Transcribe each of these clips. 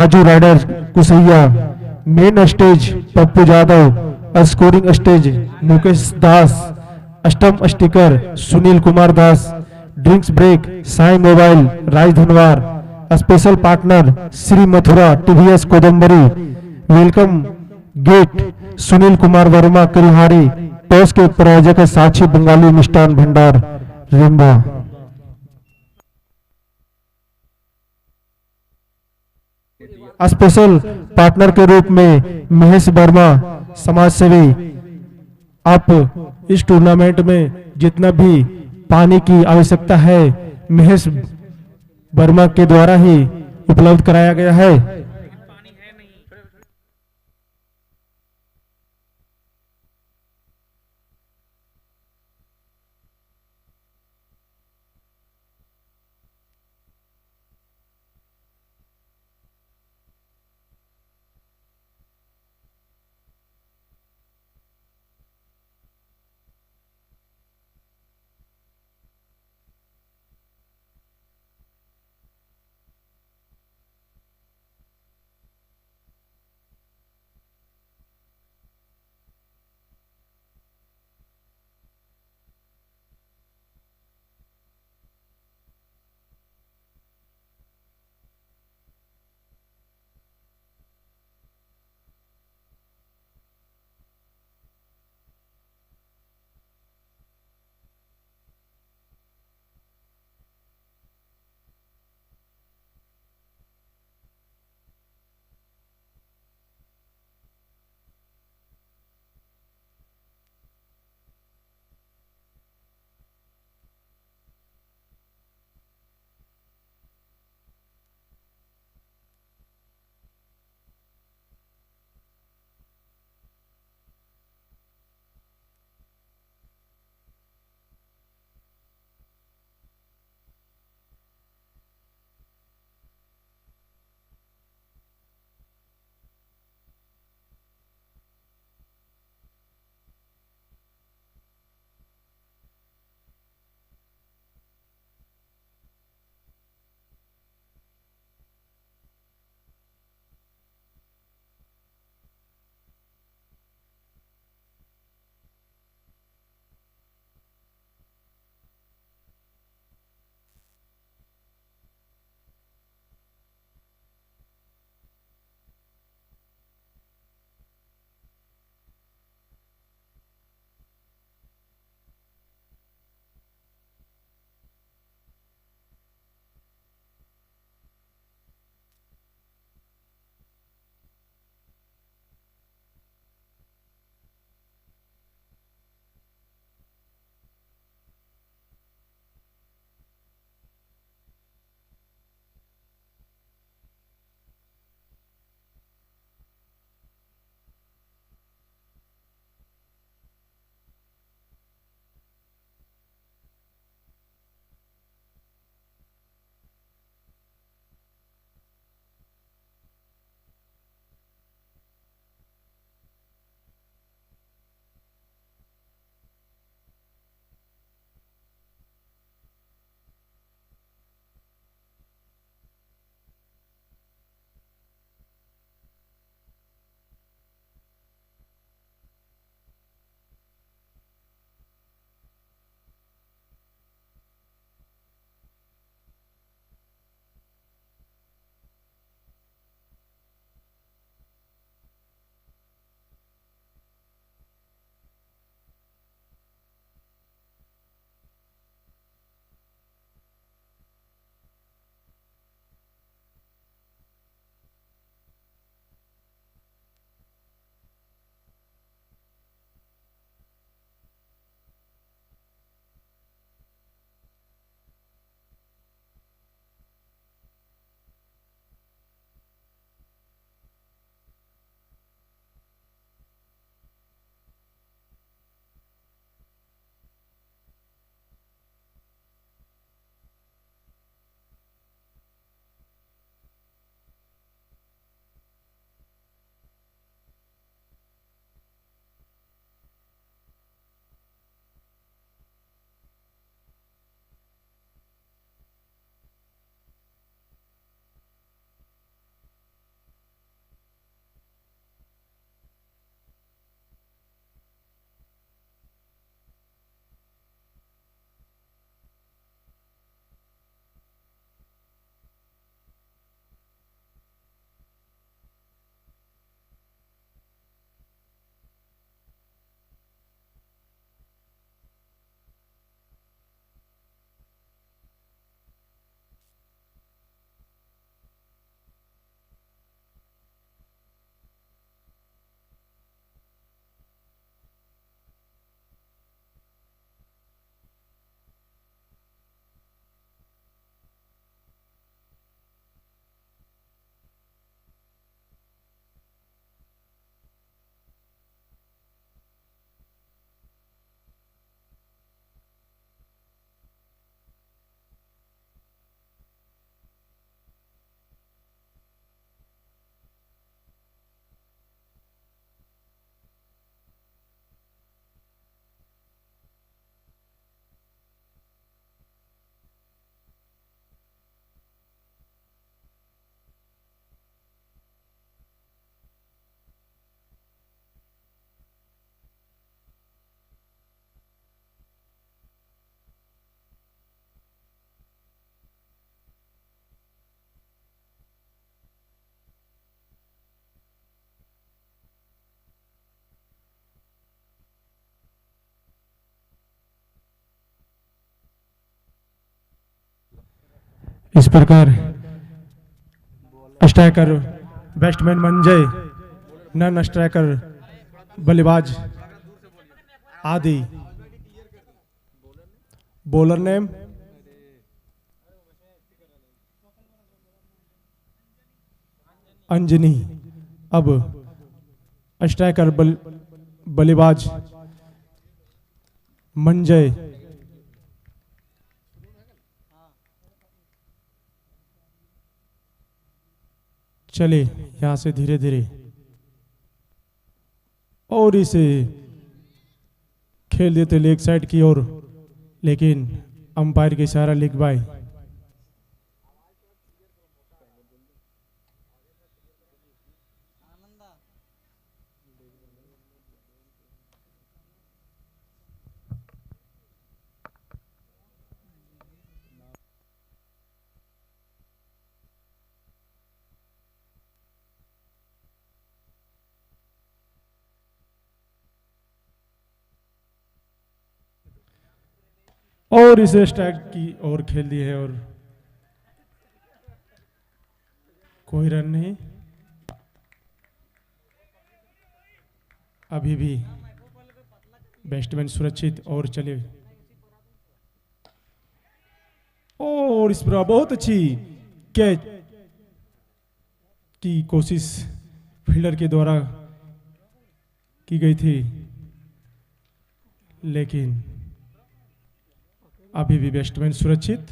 Raju rider Kusaiya, main stage Pappu Yadav, scoring stage Mukesh Das, अष्टम sticker Sunil Kumar Das, drinks break Sai mobile Raj Dhanwar, special partner Shri Mathura TVS Kodambari, welcome gate Sunil Kumar Verma Karihari, toss के प्रायोजक है साक्षी Bengali Mishthan Bhandar Remba. Special partner के रूप में महेश वर्मा समाज सेवी। आप इस टूर्नामेंट में जितना भी पानी की आवश्यकता है महेश वर्मा के द्वारा ही उपलब्ध कराया गया है। इस प्रकार striker batsman Manjay, non striker बल्लेबाज आदि। Bowler name Anjani. अब स्ट्राइकर बल्लेबाज मंजय, चले यहां से धीरे धीरे और इसे खेल देते लेग साइड की ओर, लेकिन अंपायर के इशारा लेग बाय। और इसे स्ट्राइक की ओर खेल दिए है और कोई रन नहीं। अभी भी बैट्समैन सुरक्षित और चले, और इस पर बहुत अच्छी कैच की कोशिश फील्डर के द्वारा की गई थी, लेकिन अभी भी बैट्समैन सुरक्षित।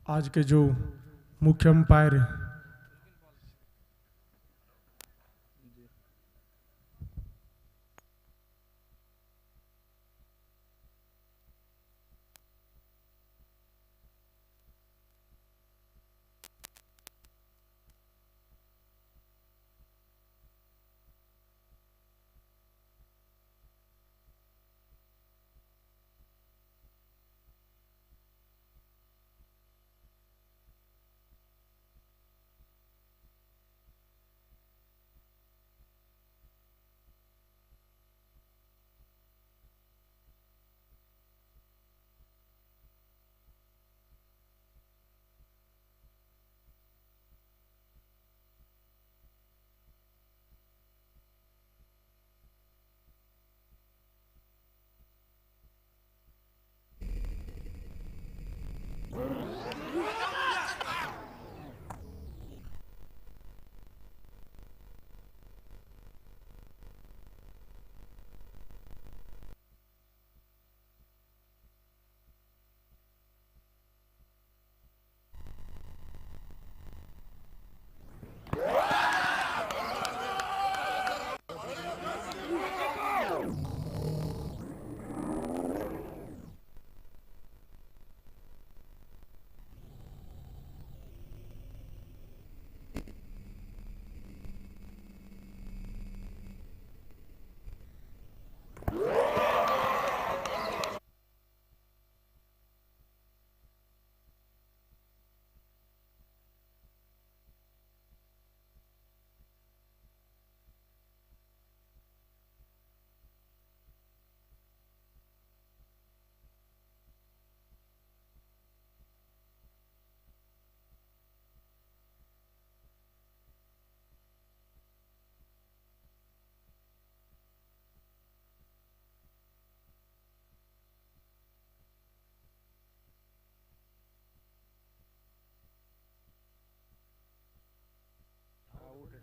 आज के जो मुख्य अंपायर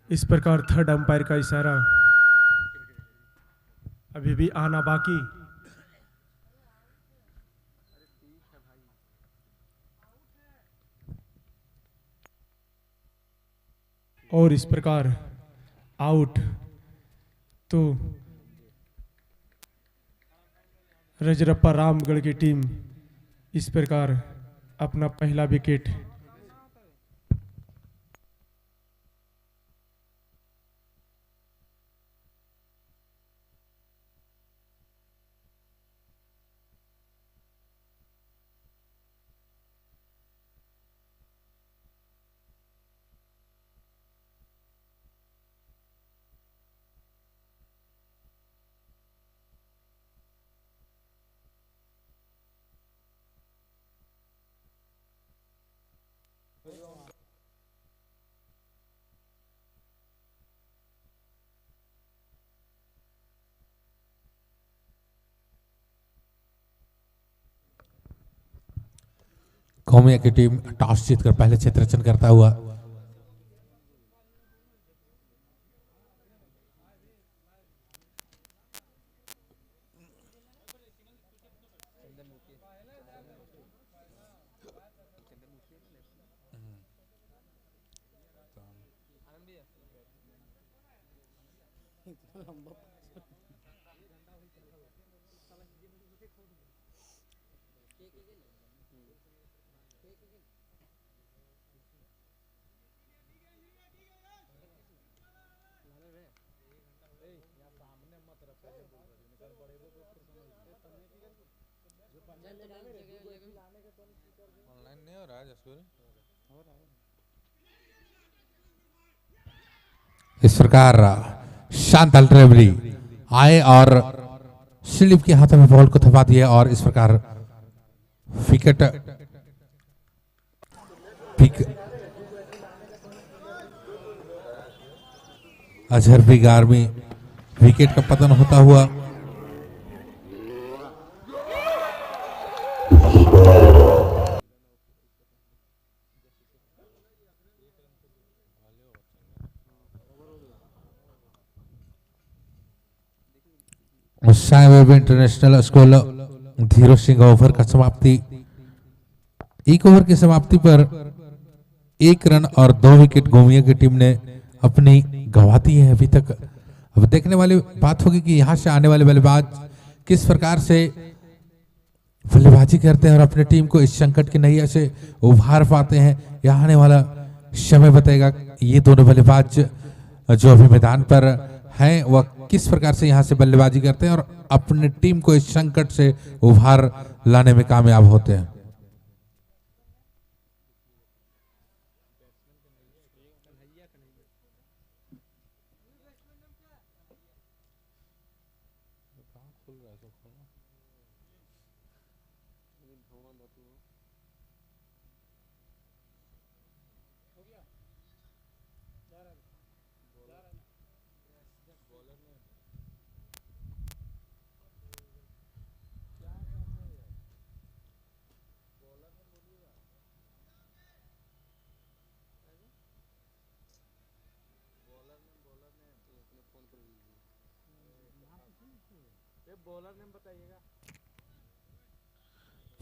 इस प्रकार थर्ड अंपायर का इशारा अभी भी आना बाकी। और इस प्रकार आउट। तो रजरप्पा रामगढ़ की टीम इस प्रकार अपना पहला विकेट कौमिया की टीम टॉस जीतकर पहले क्षेत्र रचन करता हुआ इस प्रकार शांतल ट्रेवरी आए और स्लिप के हाथों में बॉल को थमा दिया और इस प्रकार विकेट अजहर बिगार में विकेट का पतन होता हुआ Sai international school Dhiro Singh over का समाप्ति। एक ओवर की समाप्ति पर 1 रन और 2 विकेट गोमिया की टीम ने अपनी गंवाती है अभी तक। अब देखने वाली बात होगी कि यहां से आने वाले बल्लेबाज किस प्रकार से बल्लेबाजी करते हैं और अपनी टीम को इस संकट की नैया से उभार पाते हैं। यहाँ आने वाला समय बताएगा ये दोनों बल्लेबाज जो अभी मैदान पर हैं वह किस प्रकार से यहाँ से बल्लेबाजी करते हैं और अपनी टीम को इस संकट से उभार लाने में कामयाब होते हैं।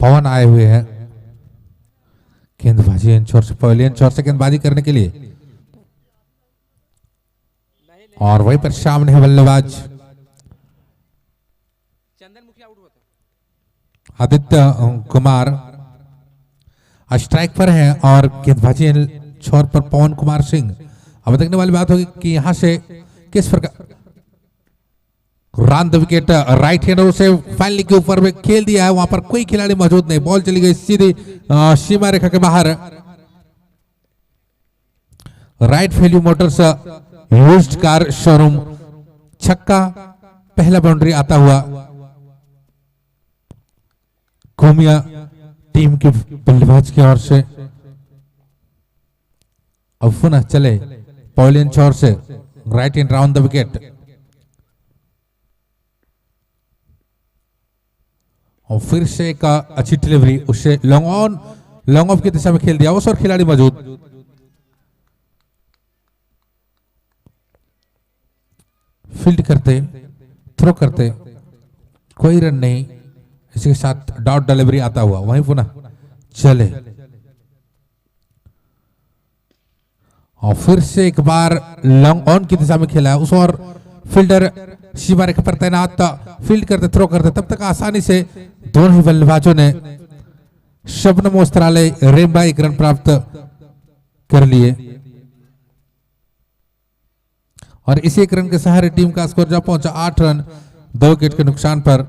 पवन आए हुए हैं गेंदबाजी इंचोर से पवेलियन चौर से गेंदबाजी करने के लिए और वहीं पर सामने है बल्लेबाज आदित्य कुमार स्ट्राइक पर है और गेंदबाजी छोर पर पवन कुमार सिंह। अब देखने वाली बात होगी कि यहां से किस प्रकार run the wicket right hander से फाइनली के ऊपर में खेल दिया है। वहां पर कोई खिलाड़ी मौजूद नहीं, बॉल चली गई सीधी सीमा रेखा के बाहर। Right value motors used car showroom छक्का, पहला बाउंड्री आता हुआ गोमिया टीम के बल्लेबाज की ओर से। अब पुनः चले पवेलियन चौर से right in round the wicket और फिर से एक अच्छी डिलीवरी, उससे लॉन्ग ऑफ की दिशा में खेल दिया उस और खिलाड़ी मौजूद। फील्ड करते, थ्रो करते, कोई रन नहीं, इसके साथ डॉट डिलीवरी आता हुआ वहीं पुनः चले और फिर से एक बार लॉन्ग ऑन की दिशा में खेला है उस और फील्डर सीमा रेखा पर तैनात फील्ड करते, थ्रो करते, तब तक आसानी से दोनों ही बल्लेबाजों ने शबनम वस्त्रालय रेमबा एक रन प्राप्त कर लिए और इसी एक रन के सहारे टीम का स्कोर जब पहुंचा 8 रन 2 विकेट के नुकसान पर।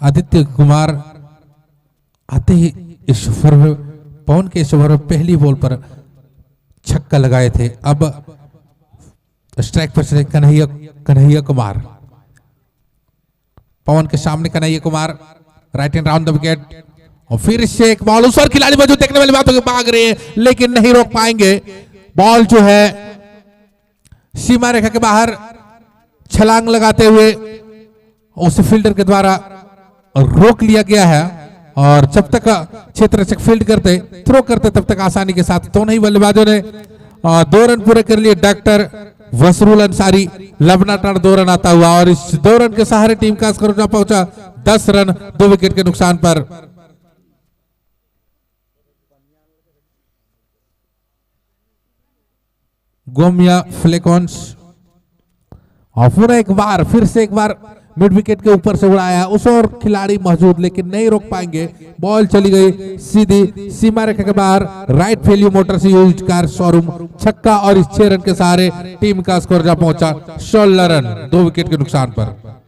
आदित्य कुमार आते ही इस ओवर में पवन के इस ओवर में पहली बॉल पर छक्का लगाए थे। अब स्ट्राइक पर चले कन्हैया कुमार, पवन के सामने Kanhaiya Kumar, right hand round the wicket और फिर से एक बॉल उस और खिलाड़ी मौजूद, देखने वाली बात होगी, भाग रहे हैं लेकिन नहीं रोक पाएंगे। बॉल जो है सीमा रेखा के बाहर छलांग लगाते हुए उसे फील्डर के द्वारा रोक लिया गया है और जब तक क्षेत्र रक्षक फील्ड करते, थ्रो करते, तब तक आसानी के साथ दोनों ही बल्लेबाजों ने 2 रन पूरे कर लिए। डॉक्टर वसरूल अंसारी लबनाटाड़ 2 रन आता हुआ और इस 2 रन के सहारे टीम का स्कोर पहुंचा 10 रन 2 विकेट के नुकसान पर। गोमिया फ्लेकॉन्स और फिर से एक बार मिड विकेट के ऊपर से उड़ाया, उस और खिलाड़ी मौजूद लेकिन नहीं रोक पाएंगे। बॉल चली गई सीधी सीमा रेखा के बाहर, राइट वैल्यू मोटर से यूज्ड कार शोरूम, छक्का और इस 6 रन के सहारे टीम का स्कोर जा पहुंचा 16 रन 2 विकेट के नुकसान पर।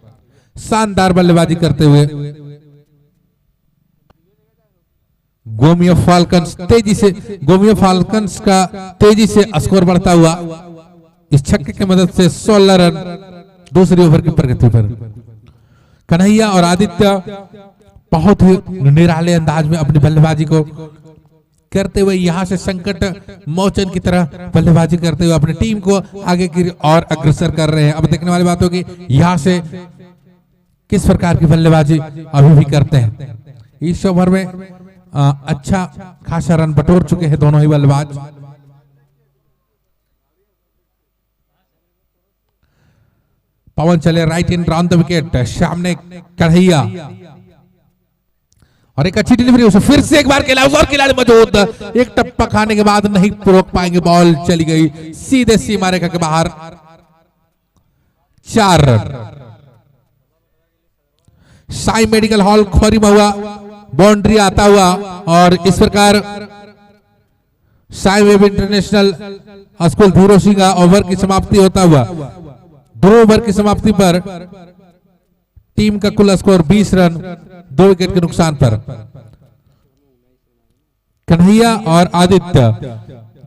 शानदार बल्लेबाजी करते हुए गोमिया फाल्कन्स का तेजी से स्कोर बढ़ता हुआ इस छक्के की मदद से 16 रन दूसरी ओवर की प्रगति पर। कन्हैया और आदित्य बहुत ही निराले अंदाज में अपनी बल्लेबाजी को करते हुए यहां से संकट मोचन की तरह बल्लेबाजी करते हुए अपनी टीम को आगे की ओर अग्रसर कर रहे हैं। अब देखने वाली बात होगी यहां से किस प्रकार की बल्लेबाजी अभी भी करते हैं। इस ओवर में अच्छा खासा रन बटोर चुके हैं दोनों ही बल्लेबाज। पवन चले right in round the wicket, सामने कन्हैया और एक अच्छी डिलीवरी, उसे फिर से एक बार खेला और खिलाड़ी मौजूद, एक टप्पा खाने के बाद नहीं रोक पाएंगे। बॉल चली गई सीधे सीमा रेखा के बाहर, 4 run. Sai medical hall Khori Mahua boundary आता हुआ और इस प्रकार Sai web international school Dhiro Singh over की समाप्ति होता हुआ 2 ओवर की समाप्ति पर टीम का कुल स्कोर 20 रन 2 विकेट के नुकसान पर। कन्हैया और आदित्य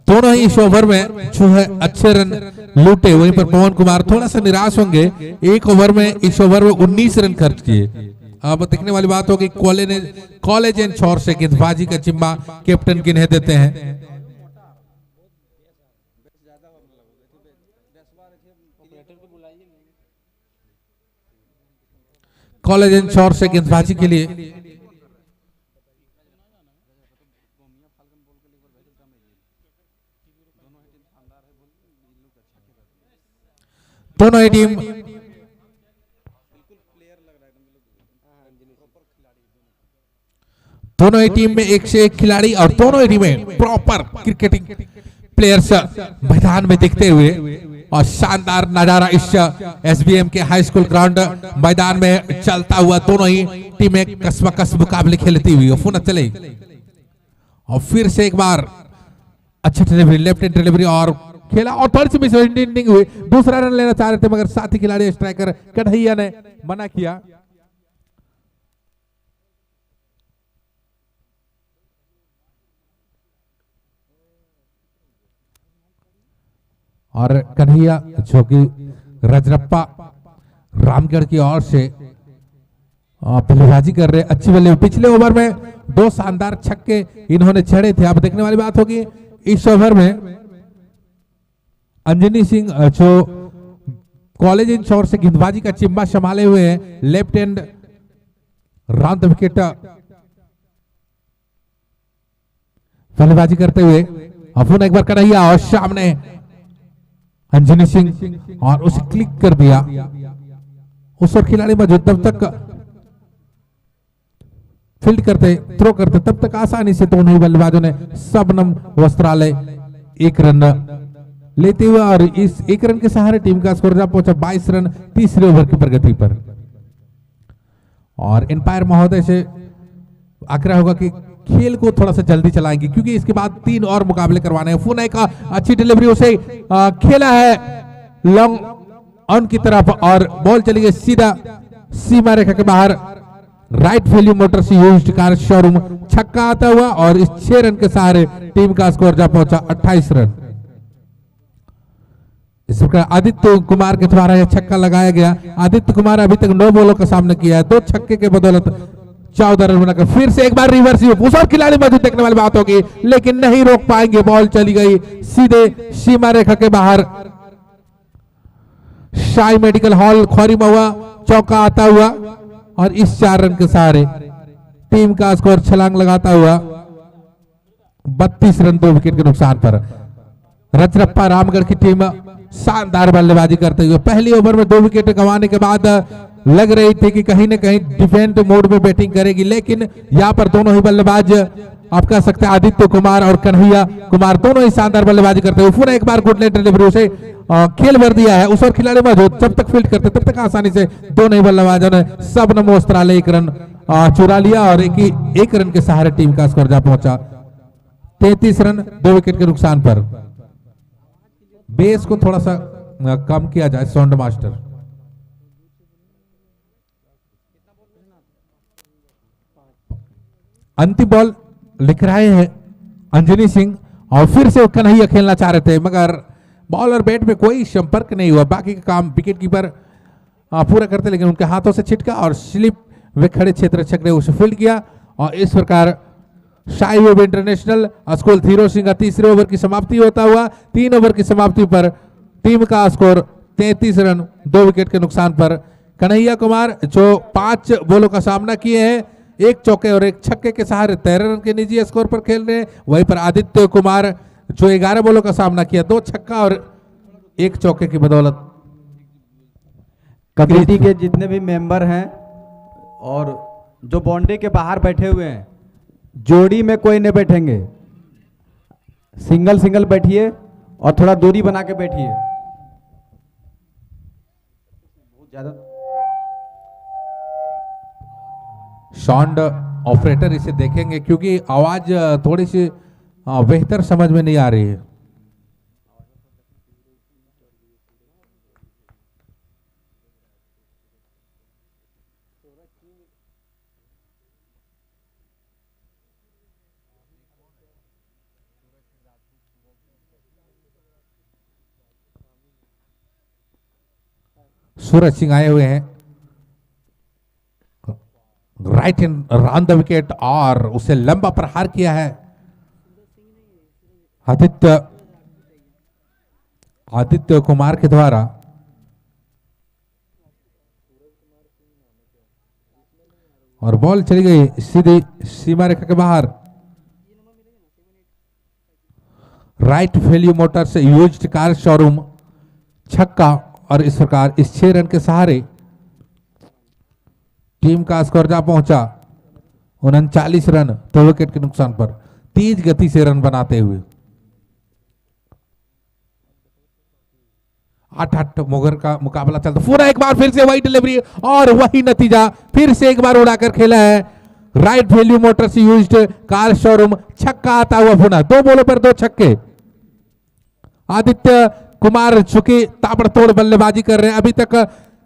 दोनों ही इस ओवर में जो है अच्छे रन लूटे, वहीं पर पवन कुमार थोड़ा सा निराश होंगे। एक ओवर में इस ओवर में 19 रन खर्च किए। अब देखने वाली बात होगी कॉलेज एंड छोर से गेंदबाजी का जिम्मा कैप्टन किन्हें देते हैं। कॉलेज एंड छोर से गेंदबाजी के लिए दोनों ही टीम में एक से एक खिलाड़ी और दोनों ही टीमें प्रॉपर क्रिकेटिंग प्लेयर्स मैदान में दिखते हुए और शानदार नजारा इस एसबीएम के हाई स्कूल ग्राउंड मैदान में चलता हुआ दोनों ही टीमें कस्बा मुकाबले खेलती हुई पुनः चले और फिर से एक बार अच्छा डिलीवरी, लेफ्ट हैंड डिलीवरी और खेला और थोड़ी सी मिसअंडरस्टैंडिंग हुई। दूसरा रन लेना चाह रहे थे मगर साथी खिलाड़ी स्ट्राइकर कन्हैया ने मना किया। और कन्हैया जो कि रजरप्पा रामगढ़ की ओर से बल्लेबाजी कर रहे, अच्छी बल्लेबाजी। पिछले ओवर में 2 शानदार छक्के इन्होंने छड़े थे। अब देखने वाली बात होगी इस ओवर में अंजनी सिंह जो कॉलेज इन छोर से गेंदबाजी का चिम्बा संभाले हुए हैं, left hand round the wicket बल्लेबाजी करते हुए। अब एक बार कन्हैया और सामने अंजनी सिंह और उसे क्लिक कर दिया। उस और खिलाड़ी मौजूद, तब तक फील्ड करते थ्रो करते तब तक आसानी से दोनों ही बल्लेबाजों ने शबनम वस्त्रालय 1 रन लेते हुए, और इस 1 रन के सहारे टीम का स्कोर जा पहुंचा 22 रन तीसरे ओवर की प्रगति पर। और एम्पायर महोदय से आग्रह होगा कि खेल को थोड़ा सा जल्दी चलाएंगे, क्योंकि इसके बाद 3 और मुकाबले करवाने हैं। फुनय का अच्छी डिलीवरी, उसे खेला है लॉन्ग ऑन की तरफ और बॉल चली गई सीधा सीमा रेखा के बाहर। राइट वैल्यू मोटर से यूज्ड कार शोरूम छक्का आता हुआ, और इस 6 रन के सहारे टीम का स्कोर जा पहुंचा 28 रन। इस प्रकार आदित्य कुमार के द्वारा यह छक्का लगाया गया। आदित्य कुमार अभी तक 9 बॉलों का सामना किया है, 2 छक्के के बदौलत 14 रन बनाकर फिर से एक बार रिवर्स उस और खिलाड़ी मौजूद देखने वाली बात होगी, लेकिन नहीं रोक पाएंगे। बॉल चली गई सीधे सीमा रेखा के बाहर। शाही मेडिकल हॉल खोरी महुआ चौका आता हुआ, और इस 4 रन के सहारे टीम का स्कोर छलांग लगाता हुआ 32 रन 2 विकेट के नुकसान पर। रजरप्पा रामगढ़ की टीम शानदार बल्लेबाजी करते हुए पहली ओवर में 2 विकेट गंवाने के बाद लग रही थी कि कहीं ना कहीं डिफेंस मोड में बैटिंग करेगी, लेकिन यहां पर दोनों ही बल्लेबाज आप कह सकते हैं आदित्य कुमार और कन्हैया कुमार दोनों ही शानदार बल्लेबाजी करते हुए फिर एक बार गुड लेट डिलीवरी से खेल भर दिया है। उस और खिलाड़ी मौजूद, जब तक फील्ड करते तब तक आसानी से दोनों ही बल्लेबाजों ने शबनम वस्त्रालय 1 रन चुरा लिया, और 1 रन के सहारे टीम का स्कोर जा पहुंचा 33 रन 2 विकेट के नुकसान पर। बेस को थोड़ा सा कम किया जाए साउंड मास्टर। अंतिम बॉल लिख रहे हैं अंजनी सिंह, और फिर से कन्हैया खेलना चाह रहे थे, मगर बॉल और बैट में कोई संपर्क नहीं हुआ। बाकी का काम विकेट कीपर पूरा करते, लेकिन उनके हाथों से छिटका और स्लिप वे खड़े क्षेत्र छक ने उसे फील्ड किया, और इस प्रकार शाही web international school Dhiro Singh का तीसरे ओवर की समाप्ति होता हुआ 3 ओवर की समाप्ति पर टीम का स्कोर 33 रन 2 विकेट के नुकसान पर। कन्हैया कुमार जो 5 बॉलों का सामना किए हैं, 1 चौके और 1 छक्के के सहारे 13 रन के निजी स्कोर पर खेल रहे हैं। वहीं पर आदित्य कुमार जो 11 बॉलों का सामना किया, 2 छक्का और 1 चौके की बदौलत। कमेटी के जितने भी मेंबर हैं और जो बाउंड्री के बाहर बैठे हुए हैं, जोड़ी में कोई नहीं बैठेंगे, सिंगल सिंगल बैठिए और थोड़ा दूरी बना के बैठिए। बहुत ज्यादा साउंड ऑपरेटर इसे देखेंगे, क्योंकि आवाज थोड़ी सी बेहतर समझ में नहीं आ रही है। सूरज सिंह आए हुए हैं right in round the wicket, और उसे लंबा प्रहार किया है आदित्य कुमार के द्वारा। और बॉल चली गई सीधी सीमा रेखा के बाहर। राइट वैल्यू मोटर से यूज्ड कार शोरूम छक्का, और इस प्रकार इस 6 रन के सहारे टीम का स्कोर जा पहुंचा 39 रन 2 विकेट के नुकसान पर, तेज गति से रन बनाते हुए। 8-8 मोगर का मुकाबला चलता, पूरा एक बार फिर से वही डिलीवरी और वही नतीजा, फिर से एक बार उड़ाकर खेला है। राइट वैल्यू मोटर से यूज्ड कार शोरूम छक्का आता हुआ पुनः, 2 बॉलों पर 2 छक्के। आदित्य कुमार चुकी ताबड़तोड़ बल्लेबाजी कर रहे हैं। अभी तक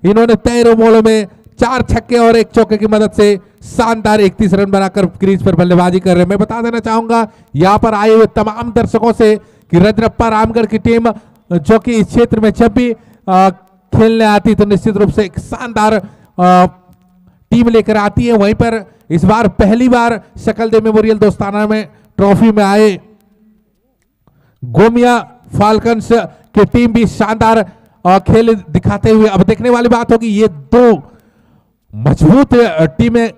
इन्होंने 13 बॉलों में 4 छक्के और 1 चौके की मदद से शानदार 31 रन बनाकर क्रीज पर बल्लेबाजी कर रहे हैं। मैं बता देना चाहूंगा यहां पर आए हुए तमाम दर्शकों से कि रजरप्पा रामगढ़ की टीम जो कि इस क्षेत्र में जब भी खेलने आती तो निश्चित रूप से एक शानदार टीम लेकर आती है। वहीं पर इस बार पहली बार सकलदेव मेमोरियल दोस्ताना में ट्रॉफी में आए गोमिया फाल्कन्स की टीम भी शानदार खेल दिखाते हुए, अब देखने वाली बात होगी ये 2 मजबूत टीमें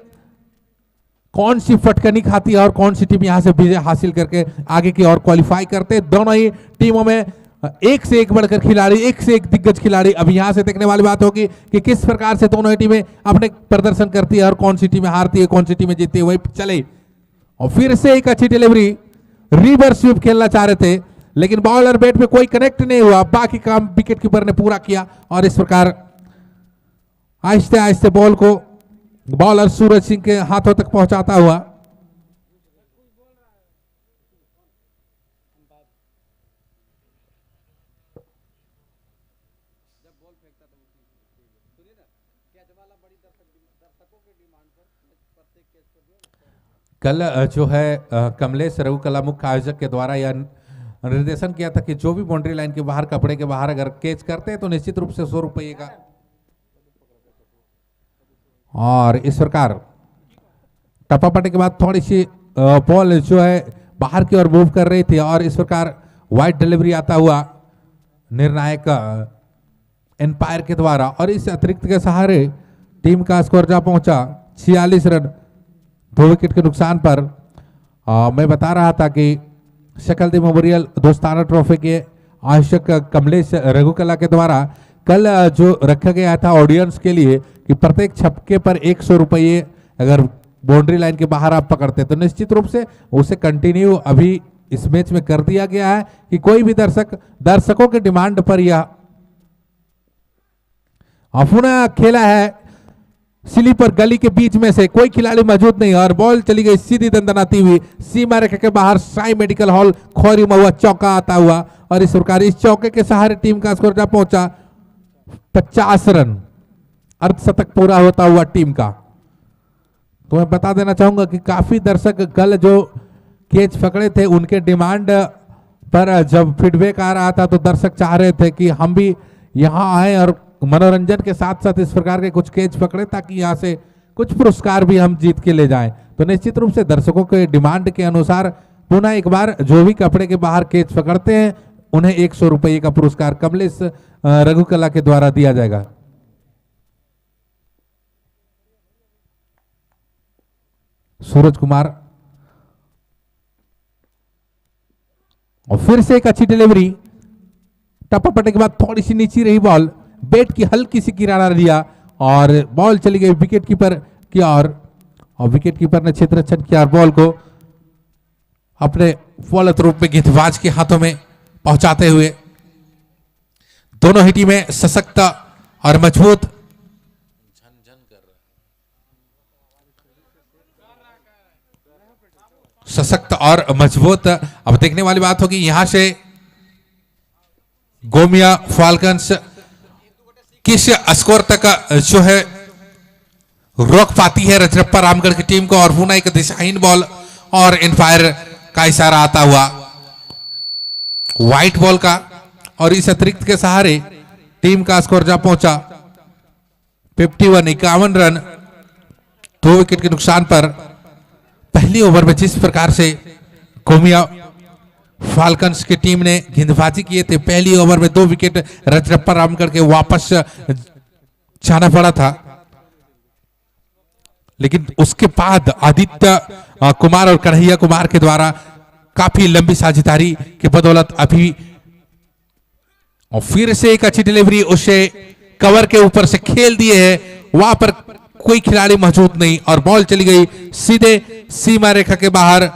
कौन सी फटकनी खाती है और कौन सी टीम यहां से विजय हासिल करके आगे की ओर क्वालिफाई करते हैं। दोनों ही टीमों में एक से एक बढ़कर खिलाड़ी, एक से एक दिग्गज खिलाड़ी। अब यहां से देखने वाली बात होगी कि किस प्रकार से दोनों ही टीमें अपने प्रदर्शन करती है और कौन सी टीमें हारती है, कौन सी टीमें जीतती है। वही चले और फिर से एक अच्छी डिलीवरी, रिवर्स स्वीप खेलना चाह रहे थे लेकिन बॉल और बैट में कोई कनेक्ट नहीं हुआ। बाकी काम विकेट कीपर ने पूरा किया और इस प्रकार आहिस्ते आहिस्ते बॉल को बॉलर सूरज सिंह के हाथों तक पहुंचाता हुआ कल जो है कमलेश रघुकला मुख्य आयोजक के द्वारा यह निर्देशन किया था कि जो भी बाउंड्री लाइन के बाहर, कपड़े के बाहर अगर कैच करते हैं तो निश्चित रूप से 100 रुपये का। और इस प्रकार टप्पापट्टी के बाद थोड़ी सी बॉल जो है बाहर की ओर मूव कर रही थी और इस प्रकार वाइड डिलीवरी आता हुआ निर्णायक एम्पायर के द्वारा और इस अतिरिक्त के सहारे टीम का स्कोर जा पहुंचा 46 रन 2 विकेट के नुकसान पर। मैं बता रहा था कि शकलदी मेमोरियल दोस्ताना ट्रॉफी के आयोजक कमलेश रघुकला के द्वारा कल जो रखा गया था ऑडियंस के लिए कि प्रत्येक छक्के पर 100 रुपये अगर बाउंड्री लाइन के बाहर आप पकड़ते तो निश्चित रूप से उसे कंटिन्यू अभी इस मैच में कर दिया गया है कि कोई भी दर्शकों के डिमांड पर यह पुनः खेला है। स्लीपर गली के बीच में से कोई खिलाड़ी मौजूद नहीं और बॉल चली गई सीधी दंदनाती हुई सीमा रेखा के बाहर। साई मेडिकल हॉल खोरी महुआ चौका आता हुआ और इस प्रकार इस चौके के सहारे टीम का स्कोर जा पहुंचा 50 रन, अर्धशतक पूरा होता हुआ टीम का। तो मैं बता देना चाहूंगा कि काफी दर्शक कल जो कैच पकड़े थे उनके डिमांड पर जब फीडबैक आ रहा था तो दर्शक चाह रहे थे कि हम भी यहां आए और मनोरंजन के साथ साथ इस प्रकार के कुछ कैच पकड़े ताकि यहां से कुछ पुरस्कार भी हम जीत के ले जाएं। तो निश्चित रूप से दर्शकों के डिमांड के अनुसार पुनः एक बार जो भी कपड़े के बाहर कैच पकड़ते हैं उन्हें 100 रुपये का पुरस्कार कमलेश रघुकला के द्वारा दिया जाएगा। सूरज कुमार और फिर से एक अच्छी डिलीवरी, टप्पापट्टी के बाद थोड़ी सी नीचे रही बॉल, बैट की हल्की सी किनारा लिया और बॉल चली गई विकेट कीपर की ओर और विकेट कीपर ने क्षेत्र रक्षण किया और बॉल को अपने फौलत रूप में गेंदबाज के हाथों में पहुंचाते हुए दोनों ही टीमें सशक्त और मजबूत अब देखने वाली बात होगी यहां से गोमिया फाल्कन्स किस स्कोर तक जो है रोक पाती है रजरप्पा रामगढ़ की टीम को। और पुनः एक दिशाहीन बॉल और एम्पायर का इशारा आता हुआ व्हाइट बॉल का और इस अतिरिक्त के सहारे टीम का स्कोर जा पहुंचा 51 रन 2 विकेट के नुकसान पर। पहली ओवर में जिस प्रकार से गोमिया फाल्कन्स की टीम ने गेंदबाजी किए थे, पहली ओवर में 2 विकेट रजरप्पा रामगढ़ के वापस जाना पड़ा था, लेकिन उसके बाद आदित्य कुमार और कन्हैया कुमार के द्वारा काफी लंबी साझेदारी के बदौलत अभी और फिर से एक अच्छी डिलीवरी उसे कवर के ऊपर से खेल दिए है, वहां पर कोई खिलाड़ी मौजूद नहीं और बॉल चली गई सीधे सीमा रेखा के बाहर।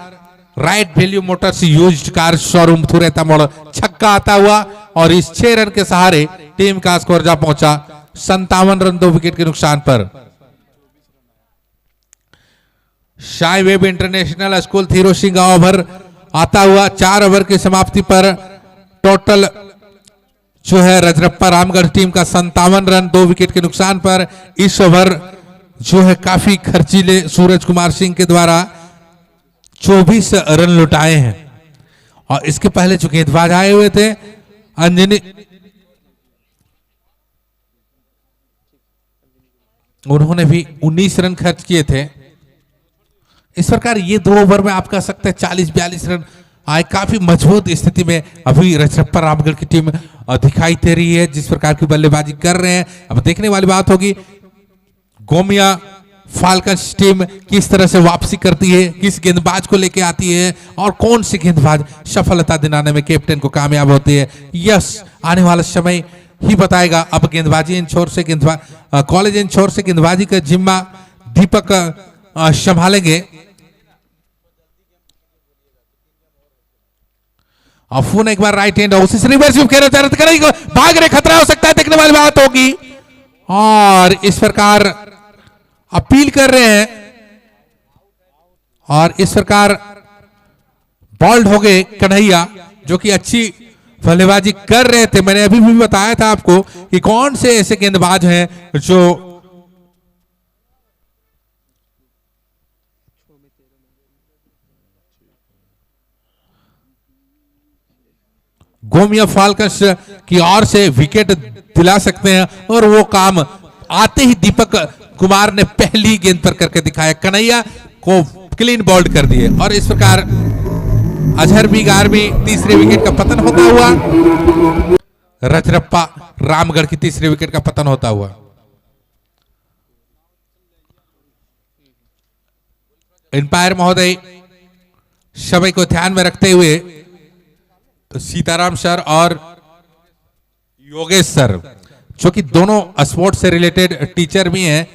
Right value motors used car showroom Thureta मोड़ छक्का आता हुआ और इस 6 रन के सहारे टीम का स्कोर जा पहुंचा 57 रन 2 विकेट के नुकसान पर। शाई web international school Thero Singh over आता हुआ 4 ओवर की समाप्ति पर टोटल जो है रजरप्पा रामगढ़ टीम का 57 रन 2 विकेट के नुकसान पर। इस ओवर जो है काफी खर्चीले सूरज कुमार सिंह के द्वारा 24 रन लुटाए हैं और इसके पहले जो गेंदबाज आए हुए थे अंजनी, उन्होंने भी 19 रन खर्च किए थे। इस प्रकार ये 2 ओवर में आप कह सकते हैं 40-42 रन आए। काफी मजबूत स्थिति में अभी रजरप्पा रामगढ़ की टीम दिखाई दे रही है, जिस प्रकार की बल्लेबाजी कर रहे हैं। अब देखने वाली बात होगी गोमिया फाल्कन्स टीम किस तरह से वापसी करती है, किस गेंदबाज को लेके आती है और कौन सी गेंदबाज सफलता दिलाने में कैप्टन को कामयाब होती है, यस आने वाला समय ही बताएगा। अब गेंदबाजी इन छोर से कॉलेज इन छोर से गेंदबाजी का जिम्मा दीपक संभालेंगे। अफून एक बार राइट हैंड उसी से रिवर्स करेंगे, भाग रहे, खतरा हो सकता है, देखने वाली बात होगी। और इस प्रकार अपील कर रहे हैं और इस प्रकार बॉल्ड हो गए कन्हैया, जो कि अच्छी बल्लेबाजी कर रहे थे। मैंने अभी भी बताया था आपको कि कौन से ऐसे गेंदबाज हैं जो गोमिया फाल्कन्स की ओर से विकेट दिला सकते हैं, और वो काम आते ही दीपक कुमार ने पहली गेंद पर करके दिखाया, कन्हैया को क्लीन बॉल्ड कर दिए। और इस प्रकार अजहर बी गारवी तीसरे विकेट का पतन होता हुआ, रजरप्पा रामगढ़ की तीसरे विकेट का पतन होता हुआ। एम्पायर महोदय समय को ध्यान में रखते हुए सीताराम सर और योगेश सर, जो कि दोनों स्पोर्ट्स से रिलेटेड टीचर भी हैं,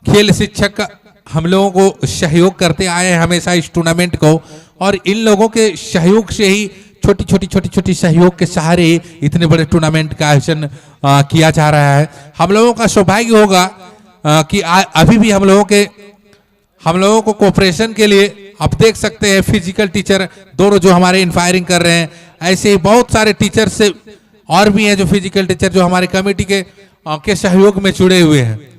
खेल शिक्षक हम लोगों को सहयोग करते आए हैं हमेशा इस टूर्नामेंट को, और इन लोगों के सहयोग से ही छोटी सहयोग के सहारे इतने बड़े टूर्नामेंट का आयोजन किया जा रहा है। हम लोगों का सौभाग्य होगा कि अभी भी हम लोगों को कोऑपरेशन के लिए आप देख सकते हैं फिजिकल टीचर दोनों जो हमारे इंफायरिंग कर रहे हैं। ऐसे ही बहुत सारे टीचर से और भी हैं जो फिजिकल टीचर जो हमारे कमेटी के सहयोग में जुड़े हुए हैं।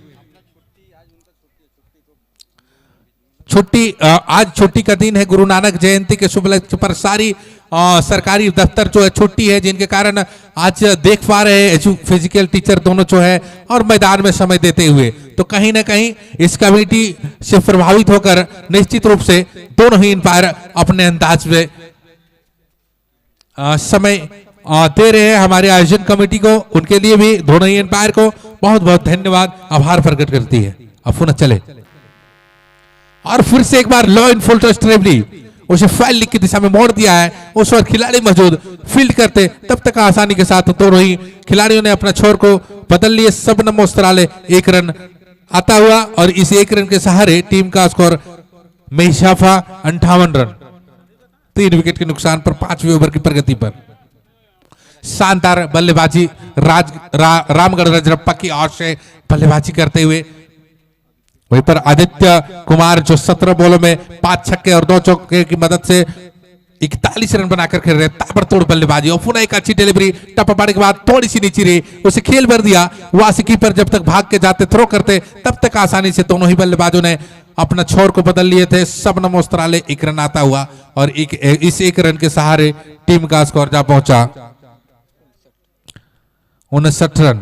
आज छुट्टी का दिन है, गुरु नानक जयंती के शुभ लक्ष्य पर सारी सरकारी दफ्तर जो है छुट्टी है, जिनके कारण आज देख पा रहे हैं फिजिकल टीचर दोनों जो है और मैदान में समय देते हुए। तो कहीं ना कहीं इस कमेटी से प्रभावित होकर निश्चित रूप से दोनों ही अंपायर अपने अंदाज में समय दे रहे हैं हमारे आयोजन कमेटी को। उनके लिए भी दोनों ही अंपायर को बहुत बहुत धन्यवाद, आभार प्रकट करती है। अब पुनः चले और फिर से एक बार लॉ इन फुल ट्रस्ट ट्रेवली उसे फाइल लिख की दिशा में मोड़ दिया है। उस वक्त खिलाड़ी मौजूद फील्ड करते तब तक आसानी के साथ दोनों ही खिलाड़ियों ने अपना छोर को बदल लिए। सबनम औस्त्राले एक रन आता हुआ और इस एक रन के सहारे टीम का स्कोर में इजाफा 58 रन, 3 विकेट के नुकसान पर 5वें ओवर की प्रगति पर। शानदार बल्लेबाजी रामगढ़ रजरप्पा की ओर से बल्लेबाजी करते हुए। वहीं पर आदित्य कुमार जो 17 बॉलों में 5 छक्के और 2 चौके की मदद से 41 रन बनाकर खेल रहे। ताबड़तोड़ बल्लेबाजी और पुनः एक अच्छी डिलीवरी, टप्पा पाने के बाद थोड़ी सी नीचे रही, उसे खेल भर दिया। वासी कीपर जब तक भाग के जाते थ्रो करते तब तक आसानी से दोनों ही बल्लेबाजों ने अपना छोर को बदल लिए थे। सबनम औस्त्राले 1 रन आता हुआ और इस 1 रन के सहारे टीम का स्कोर जा पहुंचा 59 रन,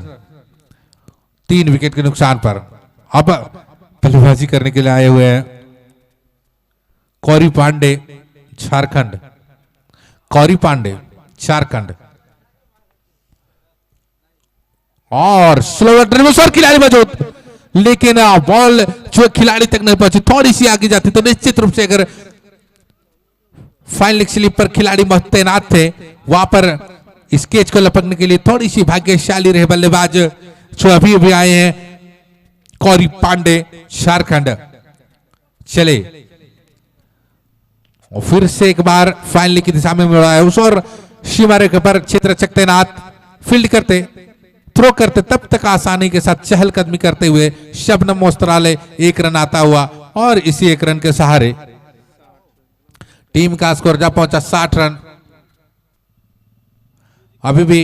3 विकेट के नुकसान पर। अब बल्लेबाजी करने के लिए आए हुए हैं कौरी पांडे झारखंड, कौरी पांडे झारखंड। और स्लोवर ड्रिबल्स और खिलाड़ी मौजूद, लेकिन बॉल जो खिलाड़ी तक नहीं पहुंची, थोड़ी सी आगे जाती तो निश्चित रूप से अगर फाइनल स्लिप पर खिलाड़ी तैनात थे वहां पर इस कैच को लपकने के लिए थोड़ी सी भाग्यशाली रहे बल्लेबाज जो अभी अभी आए हैं कौरी पांडे झारखंड। चले और फिर से एक बार फाइनल की दिशा में मुड़ा है उस और सीमा रेखा पर क्षेत्ररक्षक तैनात, फील्ड करते थ्रो करते तब तक आसानी के साथ चहलकदमी करते हुए शबनम औस्त्राले 1 रन आता हुआ और इसी 1 रन के सहारे टीम का स्कोर जा पहुंचा 60 रन। अभी भी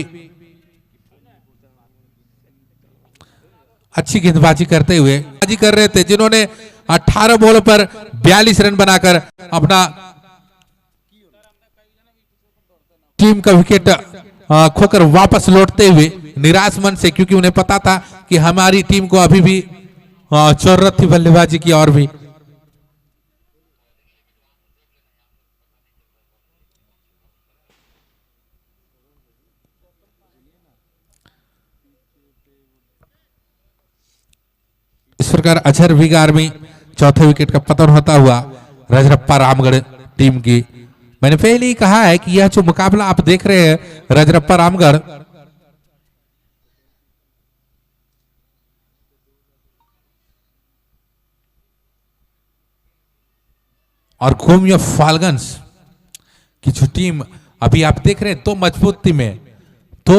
अच्छी गेंदबाजी करते हुए बाजी कर रहे थे, जिन्होंने 18 बॉलों पर 42 रन बनाकर अपना टीम का विकेट खोकर वापस लौटते हुए निराश मन से, क्योंकि उन्हें पता था कि हमारी टीम को अभी भी जरूरत थी बल्लेबाजी की और भी। इस प्रकार अजहर विग आर्मी चौथे विकेट का पतन होता हुआ रजरप्पा रामगढ़ टीम की। मैंने पहले ही कहा है कि यह जो मुकाबला आप देख रहे हैं रजरप्पा रामगढ़ और घूमिया फाल्गन्स की जो टीम अभी आप देख रहे हैं, तो मजबूत टीम है। तो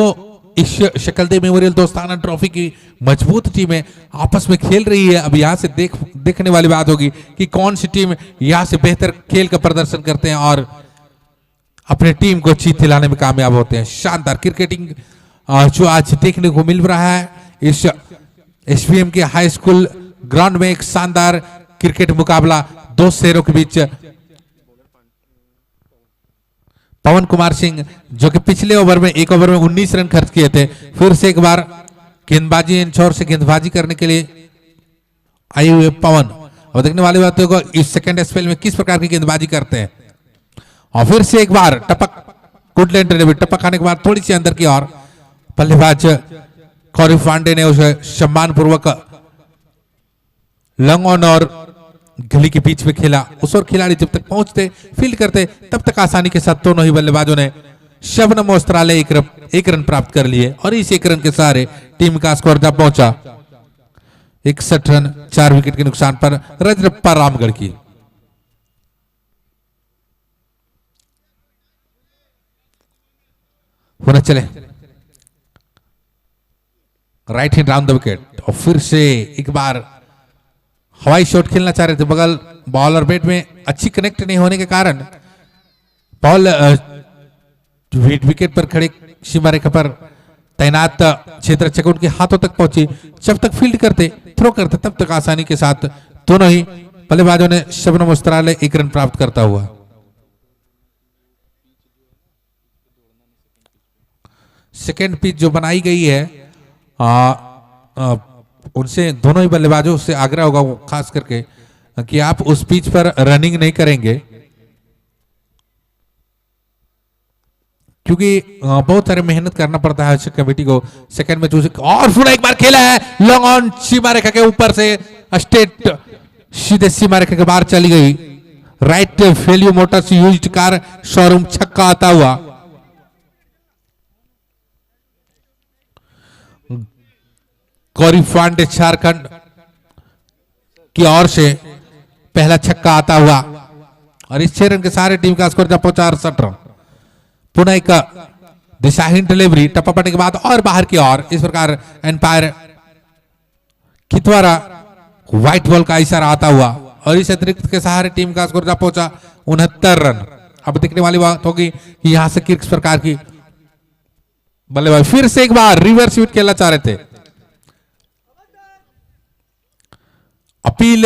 इस शकलदेव मेमोरियल दोस्ताना ट्रॉफी की मजबूत टीमें आपस में खेल रही है। अब यहां से देखने वाली बात होगी कि कौन सी टीम यहां से बेहतर खेल का प्रदर्शन करते हैं और अपने टीम को जीत दिलाने में कामयाब होते हैं। शानदार क्रिकेटिंग जो आज देखने को मिल रहा है इस एसपीएम के हाई स्कूल ग्राउंड में, एक शानदार क्रिकेट मुकाबला दो शेरों के बीच। पवन कुमार सिंह जो कि पिछले ओवर में एक ओवर में 19 रन खर्च किए थे, फिर से एक बार गेंदबाजी इंश्योर से गेंदबाजी करने के लिए आए हुए पवन। और देखने वाली बात होगा इस सेकंड स्पेल में किस प्रकार की गेंदबाजी करते हैं। और फिर से एक बार टपक गुडलैंड डिलीवरी, टपक खाने के बाद थोड़ी सी अंदर की ओर बल्लेबाज कौरी पांडे ने उसे सम्मानपूर्वक लॉन्ग ऑन और गली के बीच में खेला। उस और खिलाड़ी जब तक पहुंचते फील्ड करते तब तक आसानी के साथ दोनों ही बल्लेबाजों ने शबनम वस्त्रालय एक रन प्राप्त कर लिए और इस एक रन के सहारे टीम का स्कोर जब पहुंचा 61 रन 4 विकेट के नुकसान पर रजरप्पा रामगढ़ की। पुनः चले right hand round the wicket और फिर से एक बार हवाई शॉट खेलना चाह रहे थे, बगल बॉल और बैट में अच्छी कनेक्ट नहीं होने के कारण बॉल विकेट पर खड़े सीमा रेखा पर तैनात क्षेत्ररक्षक उनके हाथों तक पहुंची। जब तक फील्ड करते थ्रो करते तब तक आसानी के साथ दोनों ही बल्लेबाजों ने शबनम वस्त्रालय एक रन प्राप्त करता हुआ। सेकेंड पिच जो बनाई गई है उनसे दोनों ही बल्लेबाजों से आग्रह होगा खास करके कि आप उस पिच पर रनिंग नहीं करेंगे, क्योंकि बहुत सारे मेहनत करना पड़ता है कमेटी को सेकंड में चूज। और फिर एक बार खेला है लॉन्ग ऑन सीमा रेखा के ऊपर से स्ट्रेट सीधे सीमा रेखा के बाहर चली गई। Right फेल्यू Motors used car showroom छक्का आता हुआ। गौरी पांडे झारखंड की ओर से पहला छक्का आता हुआ और इस 6 रन के सारे टीम का स्कोर जब पहुंचा 68 रन। पुनः एक दिशाहीन डिलीवरी टप्पा पड़ने के बाद और बाहर की ओर, इस प्रकार एम्पायर के द्वारा व्हाइट बॉल का इशारा आता हुआ और इस अतिरिक्त के सहारे टीम का स्कोर जब पहुंचा 69 रन। अब देखने वाली बात होगी कि यहां से किस प्रकार की बल्लेबाज। फिर से एक बार रिवर्स स्वीप खेलना चाह रहे थे, अपील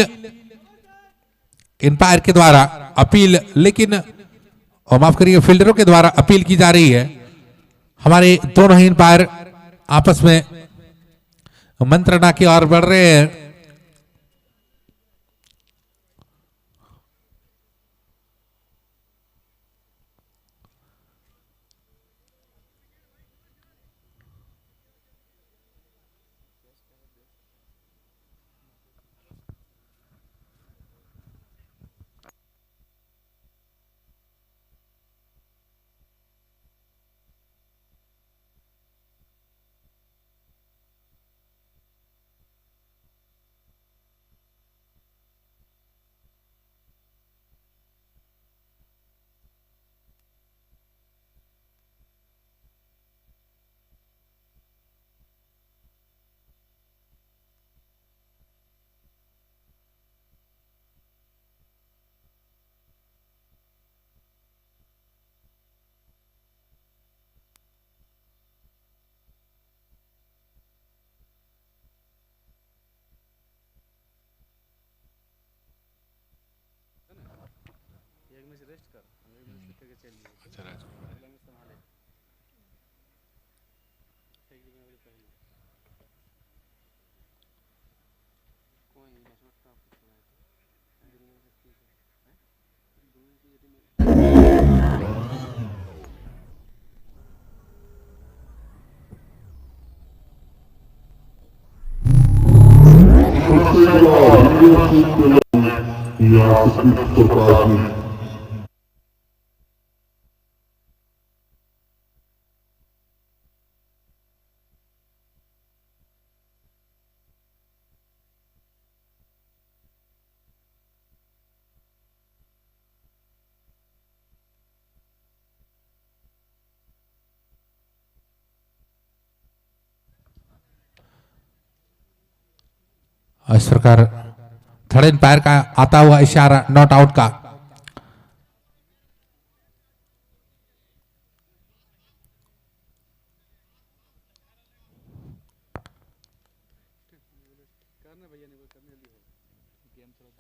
एम्पायर के द्वारा अपील, लेकिन और माफ करिए फील्डरों के द्वारा अपील की जा रही है। हमारे दोनों ही एम्पायर आपस में मंत्रणा की ओर बढ़ रहे हैं। इस प्रकार थर्ड एम्पायर का आता हुआ इशारा नॉट आउट का।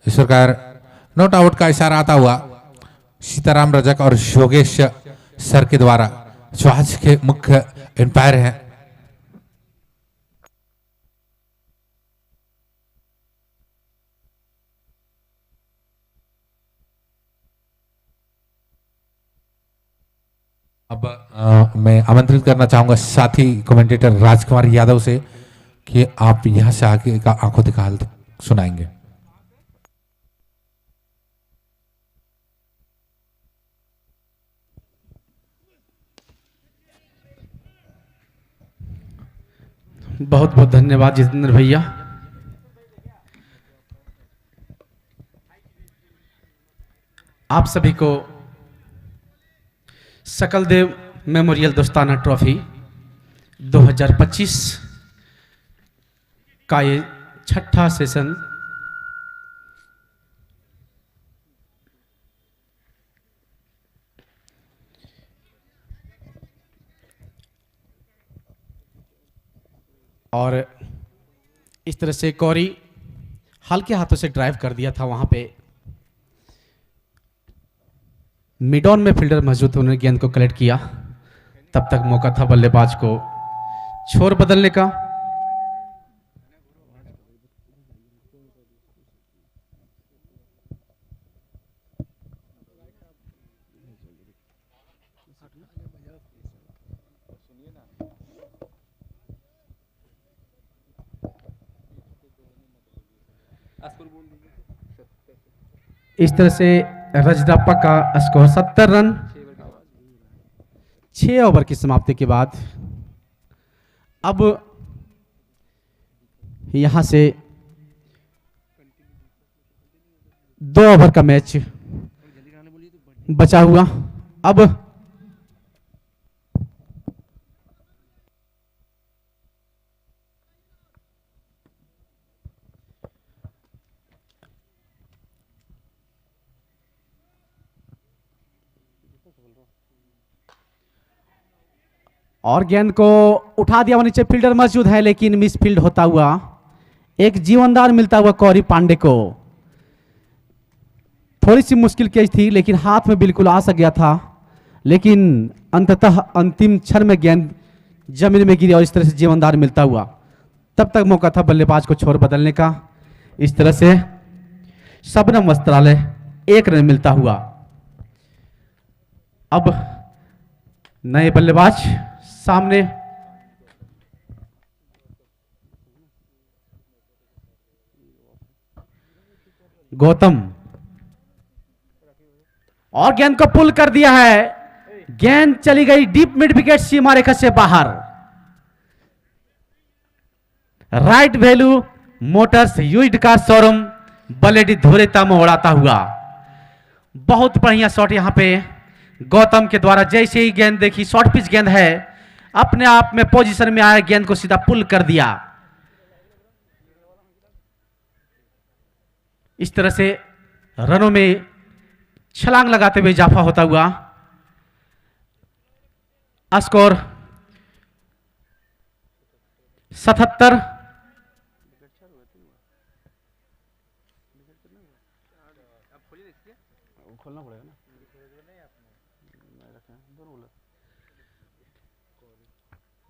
इस प्रकार नॉट आउट का इशारा आता हुआ सीताराम रजक और योगेश सर के द्वारा, जो आज के मुख्य एम्पायर हैं। अब मैं आमंत्रित करना चाहूंगा साथी कमेंटेटर राजकुमार यादव से कि आप यहां से आगे का आंखों दिखा हाल सुनाएंगे। बहुत बहुत धन्यवाद जितेंद्र भैया। आप सभी को सकल देव मेमोरियल दोस्ताना ट्रॉफी 2025 का ये छठा सेशन और इस तरह से कौरी हल्के हाथों से ड्राइव कर दिया था। वहां पे मिड ऑन में फील्डर मौजूद थे, उन्होंने गेंद को कलेक्ट किया। तब तक मौका था बल्लेबाज को छोर बदलने का। इस तरह से रजरप्पा का स्कोर 70 रन 6 ओवर की समाप्ति के बाद। अब यहां से 2 ओवर का मैच बचा हुआ। अब और गेंद को उठा दिया, नीचे फील्डर मौजूद है लेकिन मिस फील्ड होता हुआ एक जीवनदान मिलता हुआ कौरी पांडे को। थोड़ी सी मुश्किल कैच थी लेकिन हाथ में बिल्कुल आ गया था, लेकिन अंततः अंतिम क्षण में गेंद जमीन में गिरी और इस तरह से जीवनदान मिलता हुआ। तब तक मौका था बल्लेबाज को छोर बदलने का। इस तरह से शबनम वस्त्रालय 1 रन मिलता हुआ। अब नए बल्लेबाज सामने। गौतम और गेंद को पुल कर दिया है। गेंद चली गई डीप मिड विकेट सीमा रेखा से बाहर। Right value motors used car showroom Baledi Dhureta में उड़ाता हुआ। बहुत बढ़िया शॉट यहां पे गौतम के द्वारा। जैसे ही गेंद देखी, शॉर्ट पिच गेंद है, अपने आप में पोजीशन में आया, गेंद को सीधा पुल कर दिया। इस तरह से रनों में छलांग लगाते हुए इजाफा होता हुआ। स्कोर 77।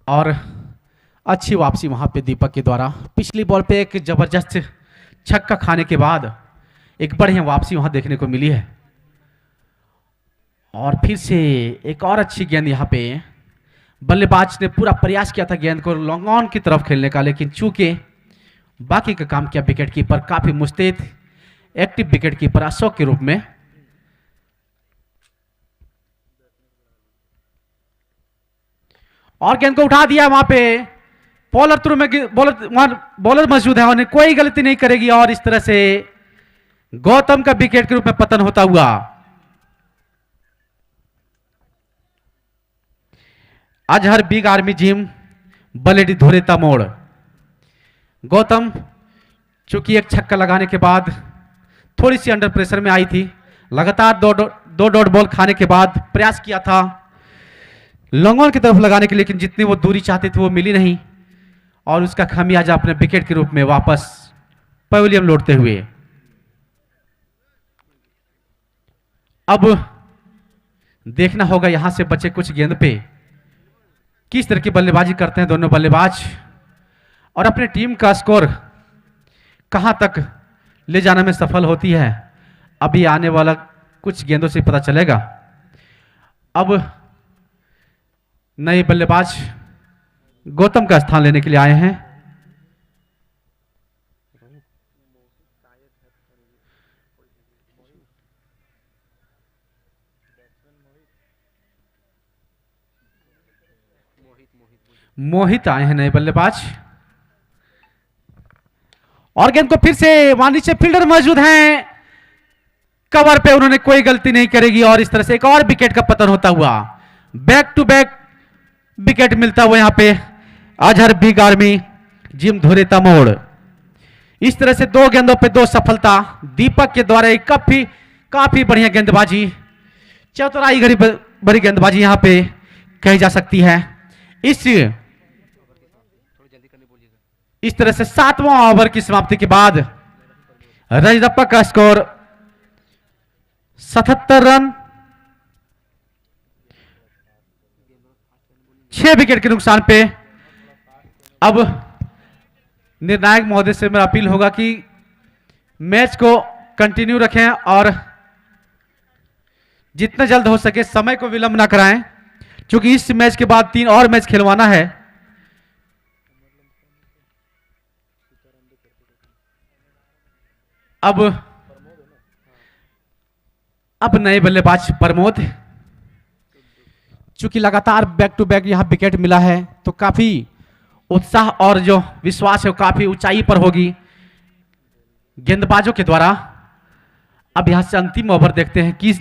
और अच्छी वापसी वहां पे दीपक के द्वारा। पिछली बॉल पे एक जबरदस्त छक्का खाने के बाद एक बढ़िया वापसी वहां देखने को मिली है। और फिर से एक और अच्छी गेंद यहां पे बल्लेबाज ने पूरा प्रयास किया था गेंद को लॉन्ग ऑन की तरफ खेलने का, लेकिन चूंकि बाकी का काम किया विकेट कीपर काफी मुस्तैद एक्टिव विकेट कीपर अशोक के रूप में। और गेंद को उठा दिया, वहां पे बॉलर थ्रू में बॉलर मौजूद है, उन्हें कोई गलती नहीं करेगी और इस तरह से गौतम का विकेट के रूप में पतन होता हुआ। Azhar big army gym बलेडी Dhureta मोड़। गौतम चूंकि एक छक्का लगाने के बाद थोड़ी सी अंडर प्रेशर में आई थी, लगातार दो डॉट बॉल खाने के बाद प्रयास किया था लॉन्ग ऑन की तरफ लगाने के लिए, लेकिन जितनी वो दूरी चाहते थे वो मिली नहीं और उसका खामियाजा अपने विकेट के रूप में वापस पवेलियन लौटते हुए। अब देखना होगा यहां से बचे कुछ गेंद पे किस तरह की बल्लेबाजी करते हैं दोनों बल्लेबाज और अपने टीम का स्कोर कहां तक ले जाने में सफल होती है, अभी आने वाला कुछ गेंदों से पता चलेगा। अब नए बल्लेबाज गौतम का स्थान लेने के लिए आए हैं। मोहित आए हैं नए बल्लेबाज और गेंद को फिर से वहां नीचे फील्डर मौजूद हैं, कवर पे उन्होंने कोई गलती नहीं करेगी और इस तरह से एक और विकेट का पतन होता हुआ। बैक टू बैक विकेट मिलता हुआ यहां पे Azhar big army gym Dhureta मोड़। इस तरह से 2 गेंदों पे 2 सफलता दीपक के द्वारा एक काफी बढ़िया गेंदबाजी, चौतराई घड़ी बड़ी गेंदबाजी यहां पे कही जा सकती है। इस तरह से 7वां ओवर की समाप्ति के बाद रजरप्पा का स्कोर 77 रन 6 विकेट के नुकसान पे। अब निर्णायक महोदय से मेरा अपील होगा कि मैच को कंटिन्यू रखें और जितना जल्द हो सके समय को विलंब ना कराएं, क्योंकि इस मैच के बाद 3 और मैच खिलवाना है। अब नए बल्लेबाज प्रमोद, चूंकि लगातार बैक टू बैक यहां विकेट मिला है तो काफी उत्साह और जो विश्वास है वो काफी ऊंचाई पर होगी गेंदबाजों के द्वारा। अब यहां से अंतिम ओवर देखते हैं किस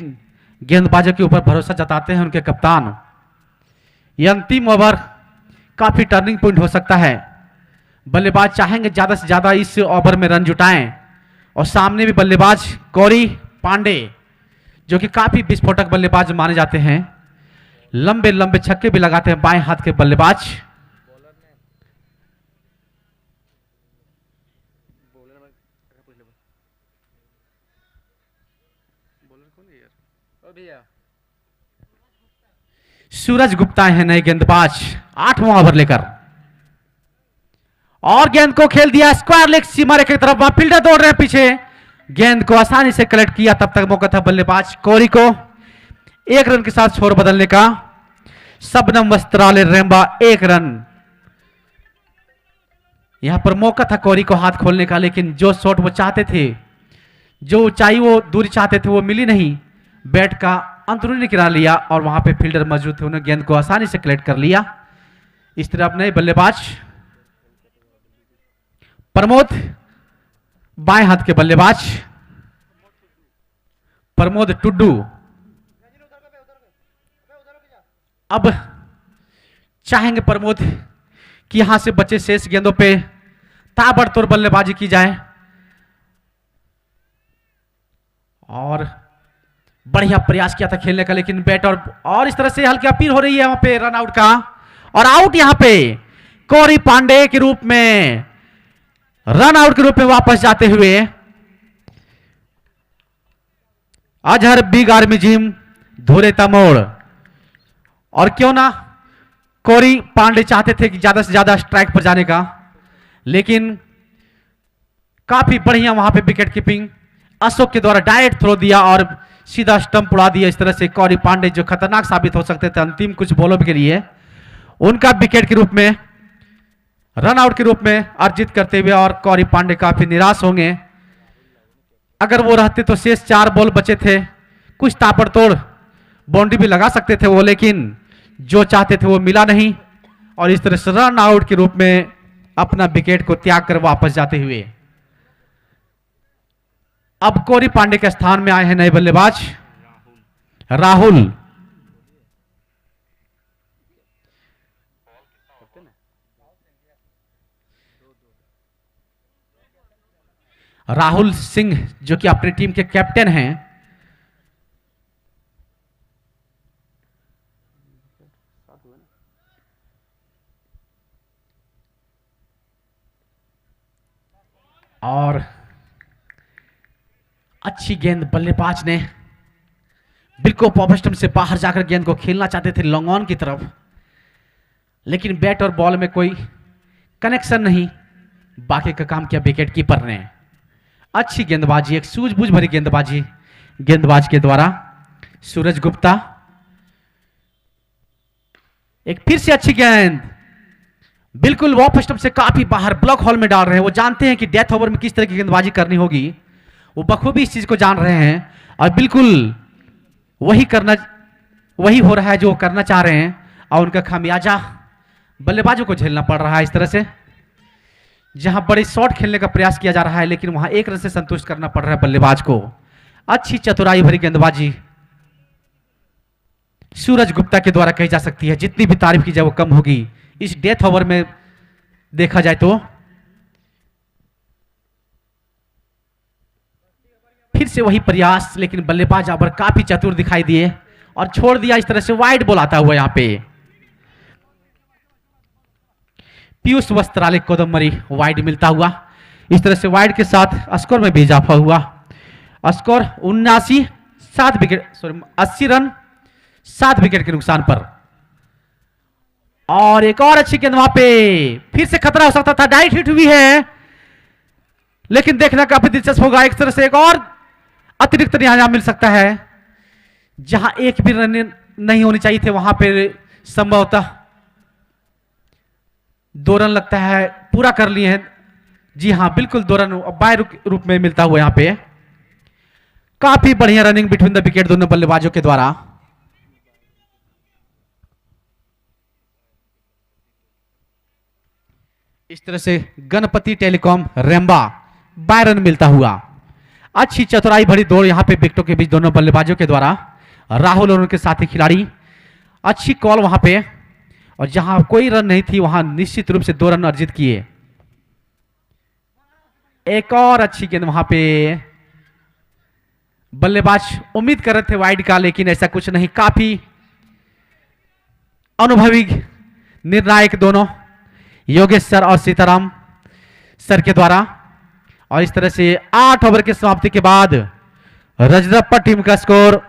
गेंदबाजों के ऊपर भरोसा जताते हैं उनके कप्तान। यह अंतिम ओवर काफी टर्निंग पॉइंट हो सकता है। बल्लेबाज चाहेंगे ज्यादा से ज्यादा इस ओवर में रन जुटाएं और सामने भी बल्लेबाज गौरी पांडे जो कि काफी विस्फोटक बल्लेबाज माने जाते हैं, लंबे लंबे छक्के भी लगाते हैं बाएं हाथ के बल्लेबाज। सूरज गुप्ता है नए गेंदबाज 8वां ओवर लेकर और गेंद को खेल दिया स्क्वायर लेग सीमा रेखा की तरफ। वहां फील्डर दौड़ रहे हैं पीछे, गेंद को आसानी से कलेक्ट किया, तब तक मौका था बल्लेबाज कोहली को 1 रन के साथ छोर बदलने का। सबनम वस्त्रालय रेम्बा 1 रन। यहां पर मौका था कोहली को हाथ खोलने का, लेकिन जो शॉट वो चाहते थे, जो ऊंचाई वो दूरी चाहते थे वो मिली नहीं। बैट का अंदरूनी किनारा लिया और वहां पे फील्डर मौजूद थे, उन्होंने गेंद को आसानी से कलेक्ट कर लिया। इस तरह अपने बल्लेबाज प्रमोद, बाएं हाथ के बल्लेबाज प्रमोद टुड्डू। अब चाहेंगे प्रमोद कि यहां से बचे शेष गेंदों पे ताबड़तोड़ बल्लेबाजी की जाए और बढ़िया प्रयास किया था खेलने का, लेकिन बैट और इस तरह से हल्की अपील हो रही है वहां पे रन आउट का। और आउट यहां पे गौरी पांडे के रूप में, रन आउट के रूप में वापस जाते हुए Azhar big army gym Dhureta मोड़। और क्यों ना गौरी पांडे चाहते थे कि ज्यादा से ज्यादा स्ट्राइक पर जाने का, लेकिन काफी बढ़िया वहां पे विकेट कीपिंग अशोक के द्वारा डायरेक्ट थ्रो दिया और सीधा स्टंप उड़ा दिया। इस तरह से गौरी पांडे जो खतरनाक साबित हो सकते थे अंतिम कुछ बॉलों के लिए, उनका विकेट के रूप में रन आउट के रूप में अर्जित करते हुए और कौरी पांडे काफी निराश होंगे। अगर वो रहते तो शेष 4 बॉल बचे थे, कुछ ताबड़तोड़ बाउंड्री भी लगा सकते थे वो, लेकिन जो चाहते थे वो मिला नहीं और इस तरह से रन आउट के रूप में अपना विकेट को त्याग कर वापस जाते हुए अब कौरी पांडे के स्थान में आए हैं नए बल्लेबाज राहुल। राहुल सिंह जो कि अपनी टीम के कैप्टन हैं। और अच्छी गेंद बल्लेबाज ने बिल्कुल पॉप स्टंप से बाहर जाकर गेंद को खेलना चाहते थे लॉन्ग ऑन की तरफ, लेकिन बैट और बॉल में कोई कनेक्शन नहीं। बाकी का काम किया विकेट कीपर ने। अच्छी गेंदबाजी, एक सूझबूझ भरी गेंदबाजी गेंदबाज के द्वारा। सूरज गुप्ता, एक फिर से अच्छी गेंद बिल्कुल वॉप स्टंप से काफी बाहर ब्लॉक हॉल में डाल रहे हैं। वो जानते हैं कि डेथ ओवर में किस तरह की गेंदबाजी करनी होगी, वो बखूबी इस चीज को जान रहे हैं और बिल्कुल वही हो रहा है जो वो करना चाह रहे हैं और उनका खामियाजा बल्लेबाजों को झेलना पड़ रहा है। इस तरह से जहां बड़े शॉट खेलने का प्रयास किया जा रहा है, लेकिन वहां 1 रन से संतुष्ट करना पड़ रहा है बल्लेबाज को। अच्छी चतुराई भरी गेंदबाजी सूरज गुप्ता के द्वारा कही जा सकती है। जितनी भी तारीफ की जाए वो कम होगी इस डेथ ओवर में देखा जाए तो। फिर से वही प्रयास, लेकिन बल्लेबाज अब काफी चतुर दिखाई दिए और छोड़ दिया। इस तरह से वाइड बॉल आता हुआ यहां पे पीयूष वस्त्रालय कोदमरी वाइड मिलता हुआ। इस तरह से वाइड के साथ स्कोर में भी इजाफा हुआ। स्कोर 80 रन 7 विकेट के नुकसान पर। और एक और अच्छी गेंद वहां पे फिर से खतरा हो सकता था, डाइट हिट हुई है, लेकिन देखना काफी दिलचस्प होगा। एक तरह से एक और अतिरिक्त यहां मिल सकता है, जहां एक भी रन नहीं होनी चाहिए थे वहां पे संभवतः 2 रन लगता है पूरा कर लिए हैं। जी हां, बिल्कुल 2 रन बाय रूप में मिलता हुआ यहां पे। काफी बढ़िया रनिंग बिटवीन द विकेट दोनों बल्लेबाजों के द्वारा। इस तरह से Ganpati telecom Remba bye run मिलता हुआ। अच्छी चतुराई भरी दौड़ यहां पे विकेटों के बीच दोनों बल्लेबाजों के द्वारा। राहुल और उनके साथी खिलाड़ी, अच्छी कॉल वहां पे, और जहां कोई रन नहीं थी वहां निश्चित रूप से 2 रन अर्जित किए। एक और अच्छी गेंद वहां पे बल्लेबाज उम्मीद कर रहे थे वाइड का, लेकिन ऐसा कुछ नहीं। काफी अनुभवी निर्णायक दोनों योगेश सर और सीताराम सर के द्वारा। और इस तरह से 8 ओवर की समाप्ति के बाद रजरप्पा टीम का स्कोर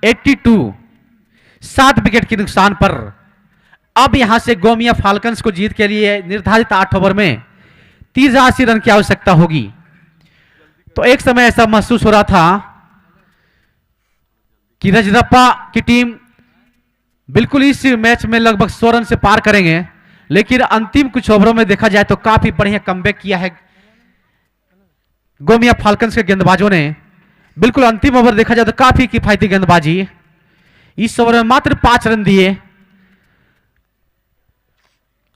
82 7 विकेट के नुकसान पर। अब यहां से गोमिया फाल्कन्स को जीत के लिए निर्धारित 8 ओवर में 83 रन की आवश्यकता होगी। तो एक समय ऐसा महसूस हो रहा था कि रजरप्पा की टीम बिल्कुल इस मैच में लगभग 100 रन से पार करेंगे, लेकिन अंतिम कुछ ओवरों में देखा जाए तो काफी बढ़िया कमबैक किया है गोमिया फाल्कन्स के गेंदबाजों ने। बिल्कुल अंतिम ओवर देखा जाए तो काफी किफायती गेंदबाजी। इस ओवर में मात्र 5 रन दिए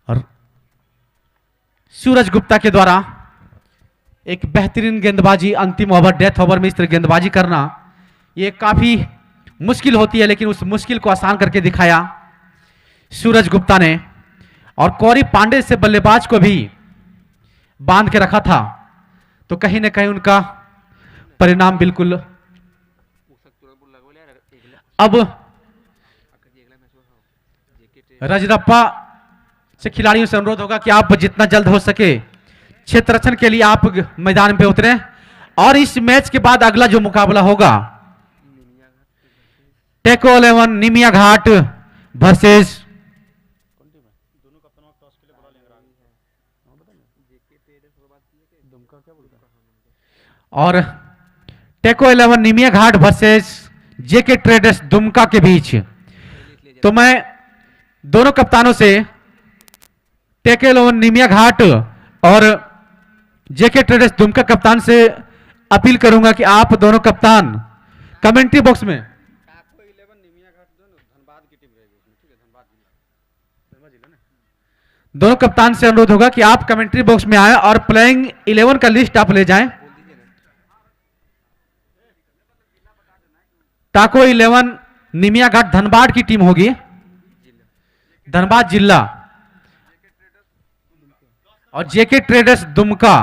और सूरज गुप्ता के द्वारा एक बेहतरीन गेंदबाजी। अंतिम ओवर डेथ ओवर में इस तरह गेंदबाजी करना ये काफी मुश्किल होती है, लेकिन उस मुश्किल को आसान करके दिखाया सूरज गुप्ता ने। और कौरी पांडे से बल्लेबाज को भी बांध के रखा था, तो कहीं ना कहीं उनका परिणाम बिल्कुल अब रजरप्पा से खिलाड़ियों से अनुरोध होगा कि आप जितना जल्द हो सके क्षेत्र रक्षण के लिए आप मैदान पे उतरें। और इस मैच के बाद अगला जो मुकाबला होगा टेको 11 निमिया घाट वर्सेस और टेको 11 निमिया घाट वर्सेस जेके ट्रेडर्स दुमका के बीच। तो मैं दोनों कप्तानों से टेके लोन निमिया घाट और जेके ट्रेडर्स दुमका कप्तान से अपील करूंगा कि आप दोनों कप्तान कमेंट्री बॉक्स में दोनों कप्तान से अनुरोध होगा कि आप कमेंट्री बॉक्स में आए और प्लेइंग 11 का लिस्ट आप ले जाएं। टाको 11 निमिया घाट धनबाद की टीम होगी, धनबाद जिला, और जेके ट्रेडर्स दुमका।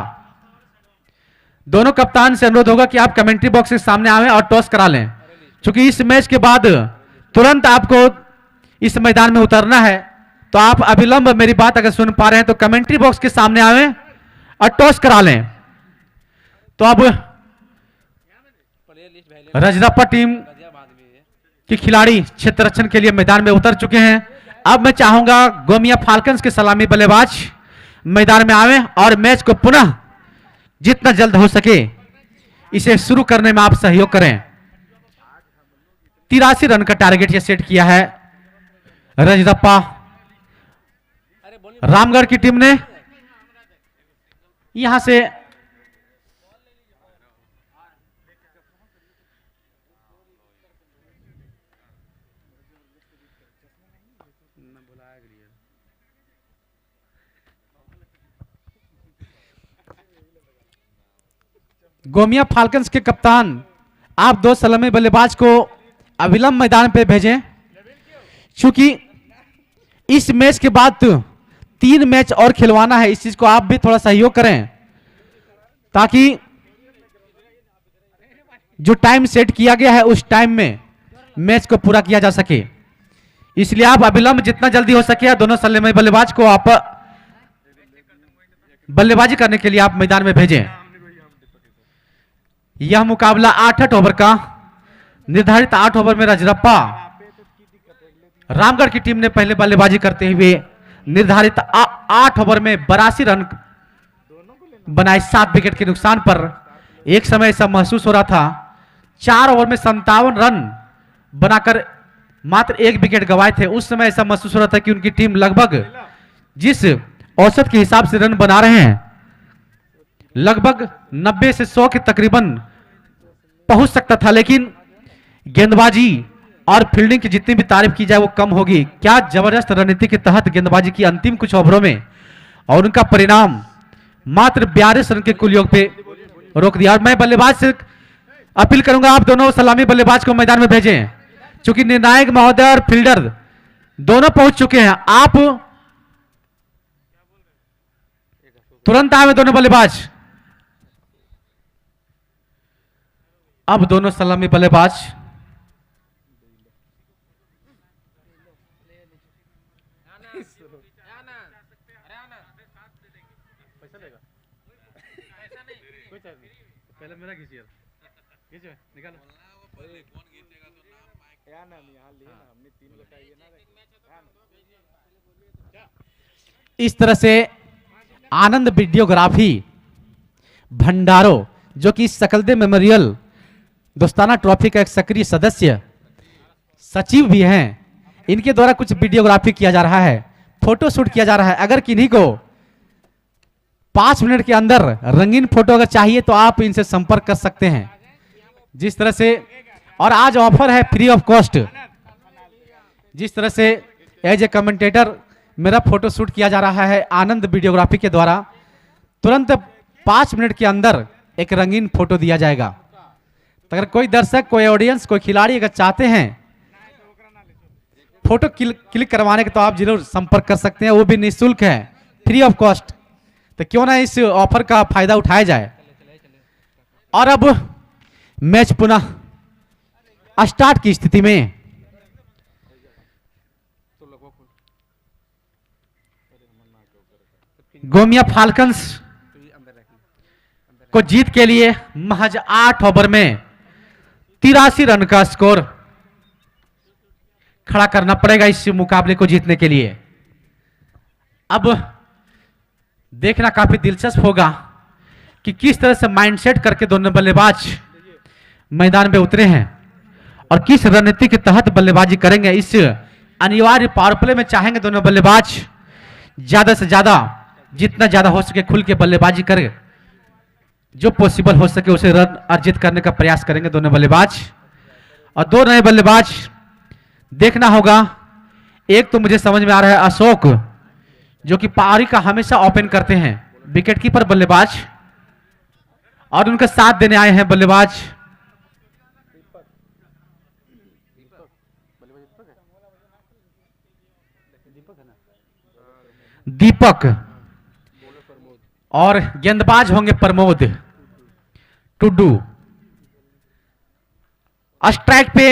दोनों कप्तान से अनुरोध होगा कि आप कमेंट्री बॉक्स के सामने आएं और टॉस करा लें, क्योंकि इस मैच के बाद तुरंत आपको इस मैदान में उतरना है। तो आप अविलंब मेरी बात अगर सुन पा रहे हैं तो कमेंट्री बॉक्स के सामने आएं और टॉस करा लें। तो अब रजरप्पा टीम के खिलाड़ी क्षेत्र रक्षण के लिए मैदान में उतर चुके हैं। अब मैं चाहूंगा गोमिया फाल्कन्स के सलामी बल्लेबाज मैदान में आवे और मैच को पुनः जितना जल्द हो सके इसे शुरू करने में आप सहयोग करें। 83 रन का टारगेट ये सेट किया है रजरप्पा रामगढ़ की टीम ने। यहां से गोमिया फाल्कन्स के कप्तान आप दो सलामी बल्लेबाज को अविलंब मैदान पे भेजें, क्योंकि इस मैच के बाद 3 मैच और खिलवाना है। इस चीज को आप भी थोड़ा सहयोग करें ताकि जो टाइम सेट किया गया है उस टाइम में मैच को पूरा किया जा सके। इसलिए आप अविलंब जितना जल्दी हो सके दोनों सलामी बल्लेबाज को आप बल्लेबाजी करने के लिए आप मैदान में भेजें। यह मुकाबला 8 ओवर का निर्धारित 8 ओवर में रजरप्पा रामगढ़ की टीम ने पहले बल्लेबाजी करते हुए निर्धारित 8 ओवर में 82 रन बनाए 7 विकेट के नुकसान पर। एक समय ऐसा महसूस हो रहा था 4 ओवर में 57 रन बनाकर मात्र 1 विकेट गंवाए थे। उस समय ऐसा महसूस हो रहा था कि उनकी टीम लगभग जिस औसत के हिसाब से रन बना रहे हैं लगभग 90 से 100 के तकरीबन पहुंच सकता था, लेकिन गेंदबाजी और फील्डिंग की जितनी भी तारीफ की जाए वो कम होगी। क्या जबरदस्त रणनीति के तहत गेंदबाजी की अंतिम कुछ ओवरों में और उनका परिणाम मात्र 42 रन के कुल योग पे रोक दिया। और मैं बल्लेबाज से अपील करूंगा आप दोनों सलामी बल्लेबाज को मैदान में भेजें, क्योंकि निर्णायक महोदय और फील्डर दोनों पहुंच चुके हैं। आप तुरंत आए दोनों बल्लेबाज। अब दोनों सलामी बल्लेबाज इस तरह से आनंद वीडियोग्राफी भंडारो, जो कि सकलदे मेमोरियल दोस्ताना ट्रॉफी का एक सक्रिय सदस्य सचिव भी हैं, इनके द्वारा कुछ वीडियोग्राफी किया जा रहा है, फोटो शूट किया जा रहा है। अगर किन्हीं को 5 मिनट के अंदर रंगीन फोटो अगर चाहिए तो आप इनसे संपर्क कर सकते हैं। जिस तरह से, और आज ऑफर है फ्री ऑफ कॉस्ट। जिस तरह से एज ए कमेंटेटर मेरा फोटो शूट किया जा रहा है आनंद वीडियोग्राफी के द्वारा, तुरंत 5 मिनट के अंदर एक रंगीन फोटो दिया जाएगा। तो अगर कोई दर्शक, कोई ऑडियंस, कोई खिलाड़ी अगर चाहते हैं फोटो क्लिक करवाने के तो आप जरूर संपर्क कर सकते हैं, वो भी निःशुल्क है, फ्री ऑफ कॉस्ट। तो क्यों ना इस ऑफर का फायदा उठाया जाए। और अब मैच पुनः स्टार्ट की स्थिति में गोमिया फाल्कन्स को जीत के लिए महज 8 ओवर में 83 रन का स्कोर खड़ा करना पड़ेगा इस मुकाबले को जीतने के लिए। अब देखना काफी दिलचस्प होगा कि किस तरह से माइंडसेट करके दोनों बल्लेबाज मैदान में उतरे हैं और किस रणनीति के तहत बल्लेबाजी करेंगे। इस अनिवार्य पावर प्ले में चाहेंगे दोनों बल्लेबाज ज्यादा से ज्यादा, जितना ज्यादा हो सके खुल के बल्लेबाजी करे, जो पॉसिबल हो सके उसे रन अर्जित करने का प्रयास करेंगे दोनों बल्लेबाज। और दो नए बल्लेबाज देखना होगा। एक तो मुझे समझ में आ रहा है अशोक, जो कि पारी का हमेशा ओपन करते हैं, विकेट कीपर बल्लेबाज, और उनका साथ देने आए हैं बल्लेबाज दीपक, और गेंदबाज होंगे प्रमोद टुड्डू। स्ट्राइक पे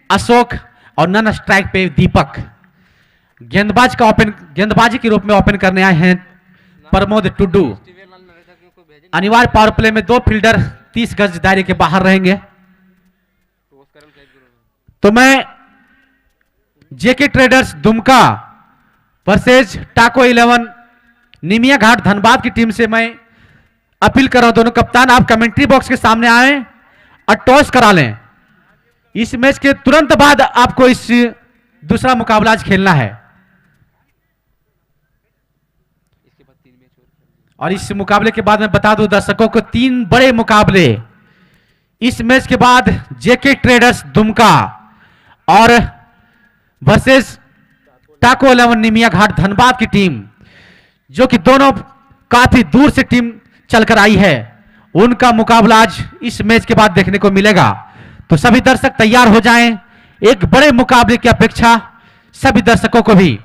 अशोक और नन स्ट्राइक पे दीपक। गेंदबाजी के रूप में ओपन करने आए हैं प्रमोद टुड्डू। अनिवार्य पावर प्ले में दो फील्डर 30 गज दायरे के बाहर रहेंगे। तो मैं जेके ट्रेडर्स दुमका वर्सेज टाको 11 निमिया घाट धनबाद की टीम से मैं अपील कर रहा हूं, दोनों कप्तान आप कमेंट्री बॉक्स के सामने आए और टॉस करा लें। इस मैच के तुरंत बाद आपको इस दूसरा मुकाबला आज खेलना है, और इस मुकाबले के बाद मैं बता दूं दर्शकों को 3 बड़े मुकाबले इस मैच के बाद जेके ट्रेडर्स दुमका और वर्सेस टाको 11 निमिया घाट धनबाद की टीम, जो कि दोनों काफी दूर से टीम चलकर आई है, उनका मुकाबला आज इस मैच के बाद देखने को मिलेगा। तो सभी दर्शक तैयार हो जाएं, एक बड़े मुकाबले की अपेक्षा सभी दर्शकों को भी।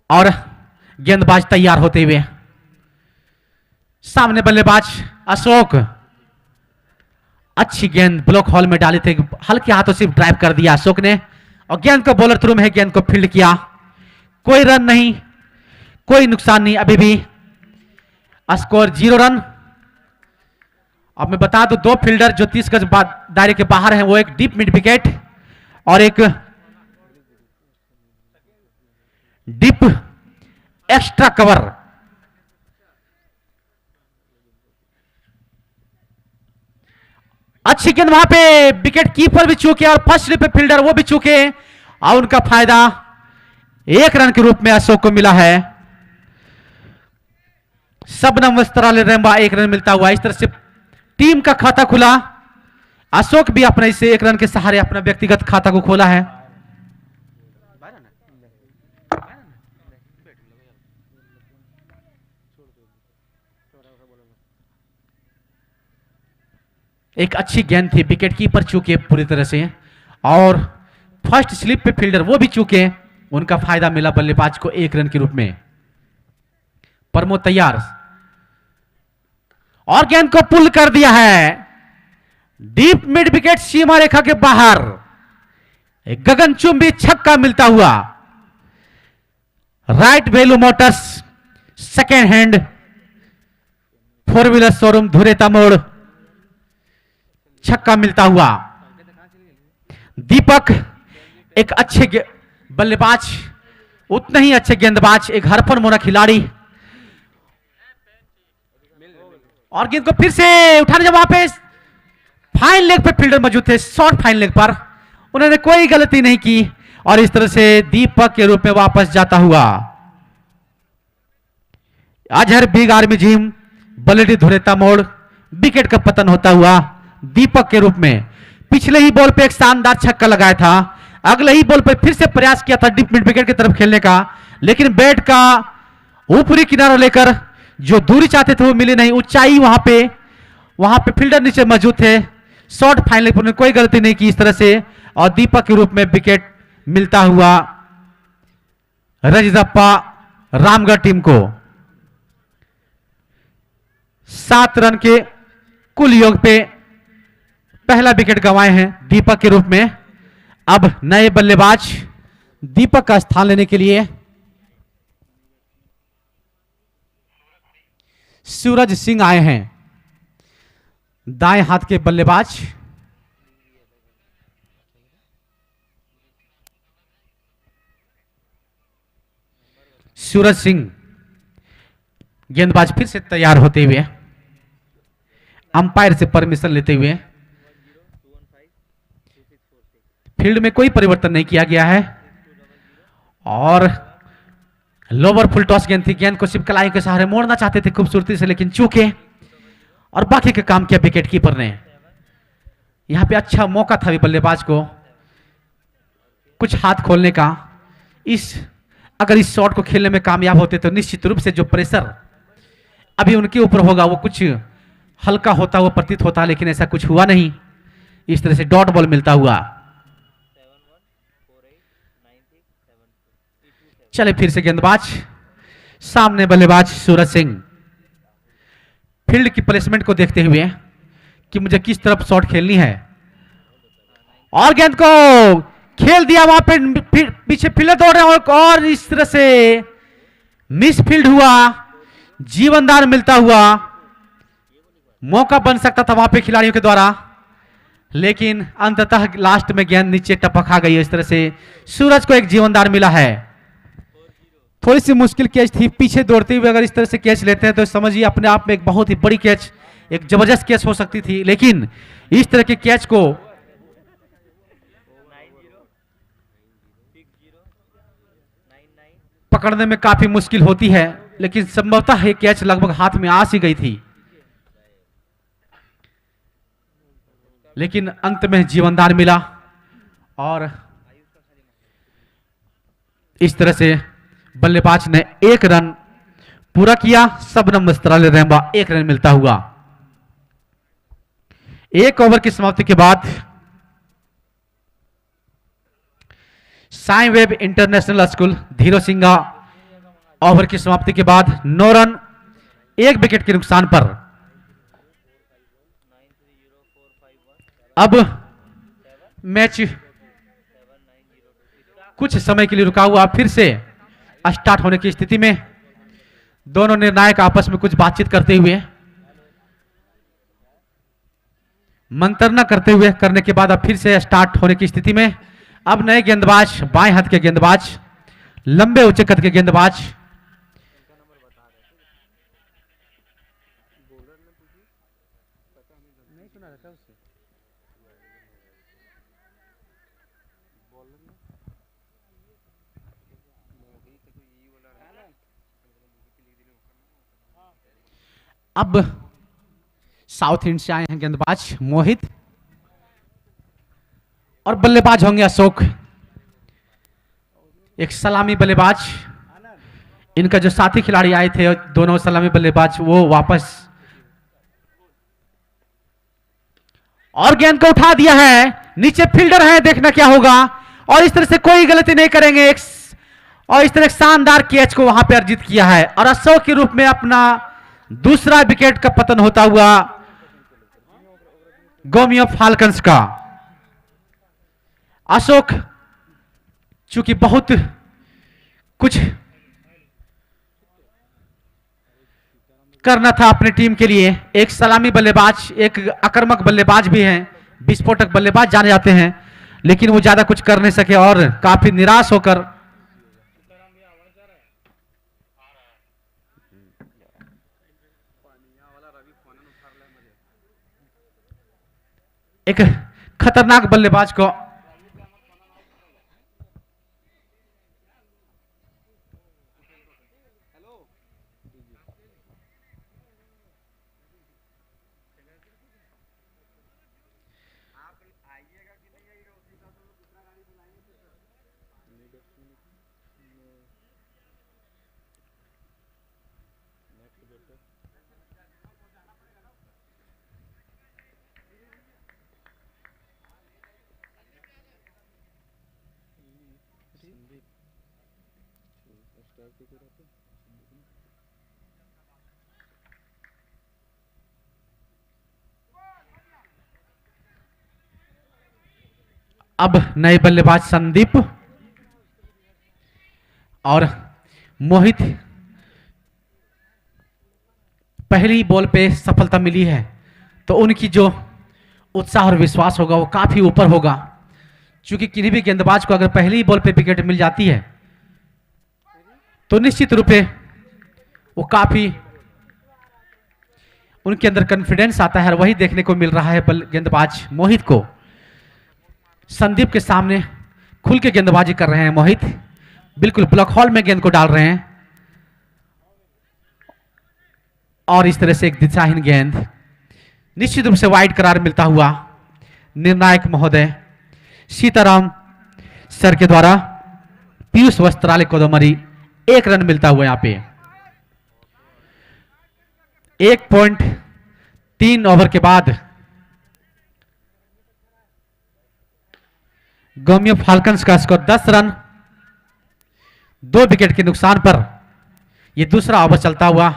और गेंदबाज तैयार होते हुए सामने बल्लेबाज अशोक, अच्छी गेंद ब्लॉक हॉल में डाली थी, हल्के हाथों से ड्राइव कर दिया अशोक ने, और गेंद को बॉलर थ्रू में है, गेंद को फील्ड किया, कोई रन नहीं, कोई नुकसान नहीं, अभी भी स्कोर 0 रन। अब मैं बता दूं दो फील्डर जो 30 गज दायरे के बाहर हैं, वो एक डीप मिड विकेट और एक डीप एक्स्ट्रा कवर। अच्छी गेंद वहां पे विकेट कीपर भी चूके और फर्स्ट स्लिप पे फील्डर वो भी चूके, और उनका फायदा 1 रन के रूप में अशोक को मिला है। सबनम वस्त्रालय रेम्बा 1 रन मिलता हुआ, इस तरह से टीम का खाता खुला। अशोक भी अपने इसे 1 रन के सहारे अपना व्यक्तिगत खाता को खोला है। एक अच्छी गेंद थी, विकेट कीपर चूके पूरी तरह से, और फर्स्ट स्लिप पे फील्डर वो भी चूके, उनका फायदा मिला बल्लेबाज को 1 रन के रूप में। प्रमोद तैयार, और गेंद को पुल कर दिया है डीप मिड विकेट सीमा रेखा के बाहर। एक गगनचुंबी छक्का मिलता हुआ। Right value motors second hand 4 wheeler showroom Dhureta मोड़, छक्का मिलता हुआ। दीपक एक अच्छे बल्लेबाज, उतने ही अच्छे गेंदबाज, एक हरफन मोना खिलाड़ी, और गेंद को फिर से उठाने जब वहां पे फाइन लेग पे फील्डर मौजूद थे, शॉर्ट फाइन लेग पर, उन्होंने कोई गलती नहीं की, और इस तरह से दीपक के रूप में वापस जाता हुआ। Azhar big army gym बलेडी Dhureta मोड़, विकेट का पतन होता हुआ दीपक के रूप में। पिछले ही बॉल पे एक शानदार छक्का लगाया था, अगले ही बॉल पे फिर से प्रयास किया था डीप मिड विकेट की तरफ खेलने का, लेकिन बैट का ऊपरी किनारा लेकर जो दूरी चाहते थे वो मिली नहीं। ऊंचाई वहां पे फील्डर नीचे मौजूद थे, शॉर्ट फाइनल पर कोई गलती नहीं की इस तरह से, और दीपक के रूप में विकेट मिलता हुआ रजदप्पा रामगढ़ टीम को। 7 रन के कुल योग पे पहला विकेट गंवाए हैं दीपक के रूप में। अब नए बल्लेबाज दीपक का स्थान लेने के लिए सूरज सिंह आए हैं, दाएं हाथ के बल्लेबाज। सूरज सिंह गेंदबाज फिर से तैयार होते हुए, अंपायर से परमिशन लेते हुए फील्ड में कोई परिवर्तन नहीं किया गया है और लोअर फुल टॉस गेंद थी। गेंद को सिर्फ कलाई के सहारे मोड़ना चाहते थे खूबसूरती से, लेकिन चूके और बाकी का काम किया विकेट कीपर ने। यहां पे अच्छा मौका था भी बल्लेबाज को कुछ हाथ खोलने का। अगर इस शॉट को खेलने में कामयाब होते तो निश्चित रूप से जो प्रेशर अभी उनके ऊपर होगा वो कुछ हल्का होता हुआ प्रतीत होता, लेकिन ऐसा कुछ हुआ नहीं। इस तरह से डॉट बॉल मिलता हुआ। चले फिर से गेंदबाज, सामने बल्लेबाज सूरज सिंह। फील्ड की प्लेसमेंट को देखते हुए कि मुझे किस तरफ शॉट खेलनी है और गेंद को खेल दिया। वहां पे पीछे फील्डर दौड़ रहे हैं और इस तरह से मिस फील्ड हुआ। जीवनदान मिलता हुआ मौका बन सकता था वहां पे खिलाड़ियों के द्वारा, लेकिन अंततः लास्ट में गेंद नीचे टपक आ गई। इस तरह से सूरज को एक जीवनदान मिला है। थोड़ी सी मुश्किल कैच थी, पीछे दौड़ते हुए अगर इस तरह से कैच लेते हैं तो समझिए अपने आप में एक बहुत ही बड़ी कैच, एक जबरदस्त कैच हो सकती थी, लेकिन इस तरह के कैच को पकड़ने में काफी मुश्किल होती है, लेकिन संभवतः ये कैच लगभग हाथ में आ सी गई थी, लेकिन अंत में जीवनदान मिला और इस तरह से बल्लेबाज ने एक रन पूरा किया। सबनम मस्त्राले रहमा 1 रन मिलता हुआ। 1 ओवर की समाप्ति के बाद Sai web international school Dhiro Singha over की समाप्ति के बाद 9 रन 1 विकेट के नुकसान पर अब मैच कुछ समय के लिए रुका हुआ। फिर से स्टार्ट होने की स्थिति में दोनों निर्णायक आपस में कुछ बातचीत करते हुए, मंत्रणा करते हुए करने के बाद अब फिर से स्टार्ट होने की स्थिति में अब नए गेंदबाज, बाएं हाथ के गेंदबाज, लंबे ऊंचे कद के गेंदबाज अब साउथ इंड से आए हैं गेंदबाज मोहित और बल्लेबाज होंगे अशोक। एक सलामी बल्लेबाज, इनका जो साथी खिलाड़ी आए थे दोनों सलामी बल्लेबाज वो वापस और गेंद को उठा दिया है। नीचे फील्डर है, देखना क्या होगा और इस तरह से कोई गलती नहीं करेंगे और इस तरह शानदार कैच को वहां पे अर्जित किया है और अशोक के रूप में अपना दूसरा विकेट का पतन होता हुआ गोमियो फाल्कन्स का। अशोक चूंकि बहुत कुछ करना था अपनी टीम के लिए, एक सलामी बल्लेबाज, एक आक्रामक बल्लेबाज भी हैं, विस्फोटक बल्लेबाज जाने जाते हैं, लेकिन वो ज्यादा कुछ कर नहीं सके और काफी निराश होकर एक खतरनाक बल्लेबाज को अब नए बल्लेबाज संदीप और मोहित। पहली बॉल पे सफलता मिली है तो उनकी जो उत्साह और विश्वास होगा वो काफी ऊपर होगा, क्योंकि किन्हीं भी गेंदबाज को अगर पहली बॉल पे विकेट मिल जाती है तो निश्चित रूप से वो काफी उनके अंदर कॉन्फिडेंस आता है और वही देखने को मिल रहा है गेंदबाज मोहित को। संदीप के सामने खुल के गेंदबाजी कर रहे हैं मोहित, बिल्कुल ब्लॉक हॉल में गेंद को डाल रहे हैं और इस तरह से एक दिशाहीन गेंद, निश्चित रूप से वाइड करार मिलता हुआ निर्णायक महोदय सीताराम सर के द्वारा पीयूष वस्त्रालय कोदमरी 1 रन मिलता हुआ यहां पे 1.3 ओवर के बाद गोमियो फाल्कन्स का स्कोर 10 रन 2 विकेट के नुकसान पर यह दूसरा ओवर चलता हुआ,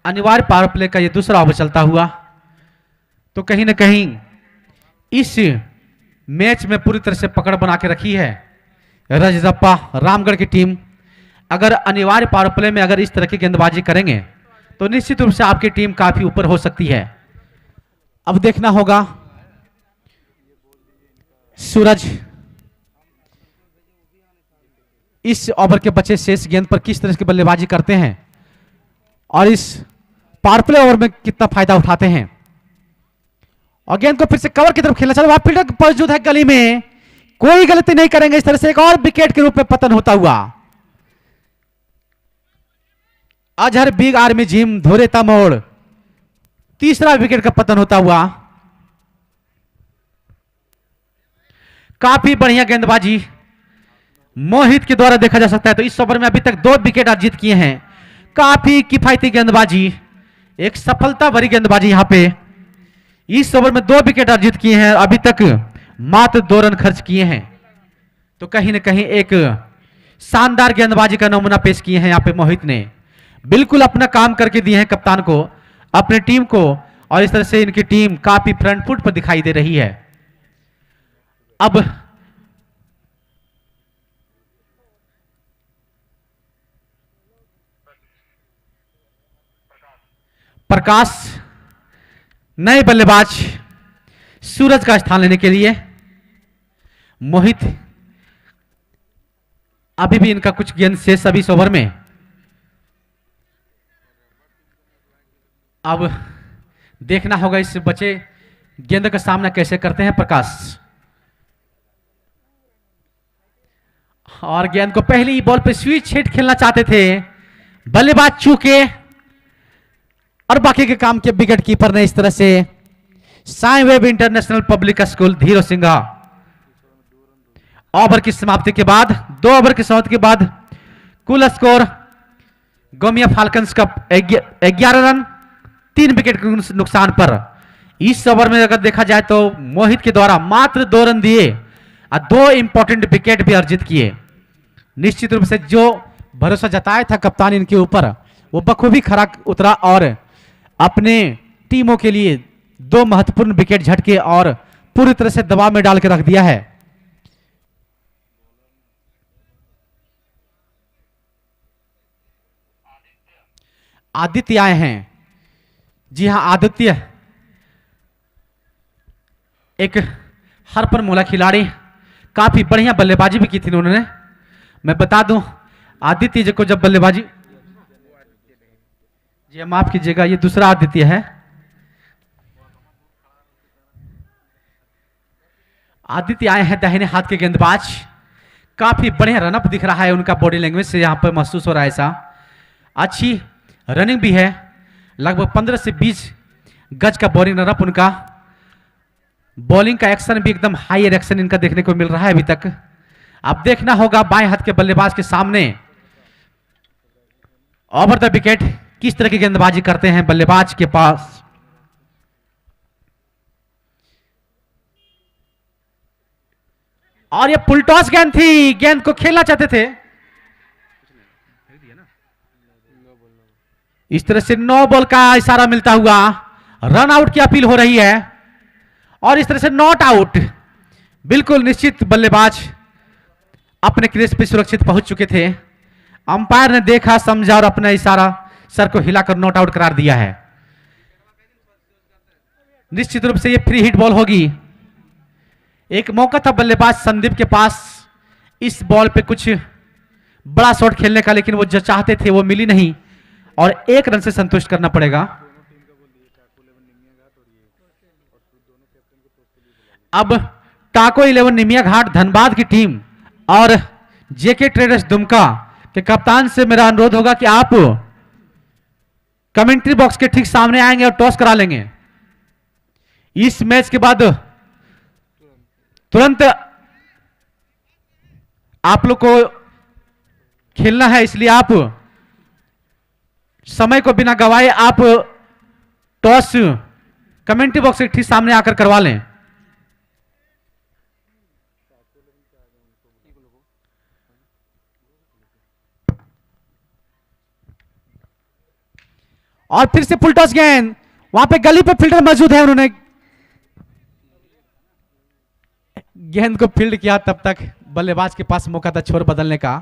अनिवार्य पावर प्ले का यह दूसरा ओवर चलता हुआ, तो कहीं ना कहीं इस मैच में पूरी तरह से पकड़ बना के रखी है रजरप्पा रामगढ़ की टीम। अगर अनिवार्य पावर प्ले में अगर इस तरह की गेंदबाजी करेंगे तो निश्चित रूप से आपकी टीम काफी ऊपर हो सकती है। अब देखना होगा सूरज इस ओवर के बचे शेष गेंद पर किस तरह की बल्लेबाजी करते हैं और इस पावर प्ले ओवर में कितना फायदा उठाते हैं। और गेंद को फिर से कवर की तरफ खेलना चालू, वहां फील्डर मौजूद है गली में, कोई गलती नहीं करेंगे, इस तरह से एक और विकेट के रूप में पतन होता हुआ अजहर बिग आर्मी जिम धोरेता मोड़, तीसरा विकेट का पतन होता हुआ। काफी बढ़िया गेंदबाजी मोहित के द्वारा देखा जा सकता है। तो इस ओवर में अभी तक 2 विकेट अर्जित किए हैं, काफी किफायती गेंदबाजी, एक सफलता भरी गेंदबाजी यहां पे। इस ओवर में 2 विकेट अर्जित किए हैं, अभी तक मात्र 2 रन खर्च किए हैं, तो कहीं ना कहीं एक शानदार गेंदबाजी का नमूना पेश किए हैं यहां पे मोहित ने, बिल्कुल अपना काम करके दिए हैं कप्तान को, अपनी टीम को, और इस तरह से इनकी टीम काफी फ्रंट फुट पर दिखाई दे रही है। अब प्रकाश नए बल्लेबाज सूरज का स्थान लेने के लिए, मोहित अभी भी इनका कुछ गेंद शेष अभी इस ओवर में। अब देखना होगा इस बचे गेंद का सामना कैसे करते हैं प्रकाश। और गेंद को पहली बॉल पे स्विच हिट खेलना चाहते थे, बल्लेबाज चूके और बाकी के काम के विकेट कीपर ने इस तरह से Sai web international public school Dhiro Singha. Over की समाप्ति के बाद 2 ओवर की समाप्ति के बाद कुल स्कोर गोमिया फाल्कन्स का 11 रन 3 विकेट के नुकसान पर। इस ओवर में अगर देखा जाए तो मोहित के द्वारा मात्र 2 रन दिए और 2 इंपॉर्टेंट विकेट भी अर्जित किए। निश्चित रूप से जो भरोसा जताया था कप्तान इनके ऊपर वो बखूबी खरा उतरा और अपने टीमों के लिए 2 महत्वपूर्ण विकेट झटके और पूरी तरह से दबाव में डाल के रख दिया है। आदित्य आए हैं, जी हां आदित्य एक हरपन मोला खिलाड़ी, काफी बढ़िया बल्लेबाजी भी की थी उन्होंने। मैं बता दूं आदित्य जी को जब बल्लेबाजी, जी माफ कीजिएगा ये दूसरा आदित्य है। आदित्य आए हैं दाहिने हाथ के गेंदबाज, काफी बढ़िया रनअप दिख रहा है उनका, बॉडी लैंग्वेज से यहां पर महसूस हो रहा है ऐसा। अच्छी रनिंग भी है, लगभग 15 से 20 गज का बॉलिंग रनअप उनका। बॉलिंग का एक्शन भी एकदम हाई एक्शन इनका देखने को मिल रहा है अभी तक। अब देखना होगा बाएं हाथ के बल्लेबाज के सामने ओवर द विकेट किस तरह की गेंदबाजी करते हैं बल्लेबाज के पास। और ये पुलटॉस गेंद थी, गेंद को खेलना चाहते थे, इस तरह से 9 बॉल का इशारा मिलता हुआ रन आउट की अपील हो रही है और इस तरह से नॉट आउट। बिल्कुल निश्चित बल्लेबाज अपने क्रीज पे सुरक्षित पहुंच चुके थे। अंपायर ने देखा, समझा और अपना इशारा सर को हिलाकर नॉट आउट करार दिया है। निश्चित रूप से ये फ्री हिट बॉल होगी। एक मौका था बल्लेबाज संदीप के पास इस बॉल पे कुछ बड़ा शॉट खेलने का, लेकिन वो जो चाहते थे वो मिली नहीं और 1 रन से संतुष्ट करना पड़ेगा। अब टाको 11 निमिया घाट धनबाद की टीम और जेके ट्रेडर्स दुमका के कप्तान से मेरा अनुरोध होगा कि आप कमेंट्री बॉक्स के ठीक सामने आएंगे और टॉस करा लेंगे। इस मैच के बाद तुरंत आप लोग को खेलना है, इसलिए आप समय को बिना गवाए आप टॉस कमेंट्री बॉक्स के ठीक सामने आकर करवा लें। और फिर से फुल टॉस गेंद, वहां पे गली पे फील्डर मौजूद है, उन्होंने गेंद को फील्ड किया। तब तक बल्लेबाज के पास मौका था छोर बदलने का।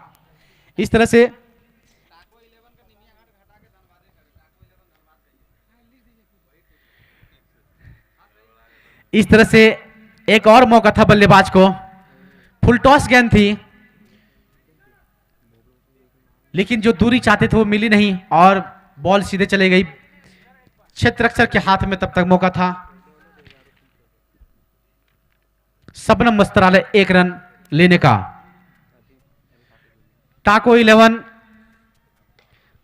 इस तरह से एक और मौका था बल्लेबाज को। फुल टॉस गेंद थी, लेकिन जो दूरी चाहते थे वो मिली नहीं और बॉल सीधे चले गई क्षेत्ररक्षक के हाथ में। तब तक मौका था सबनम वस्त्रालय 1 रन लेने का। टाको 11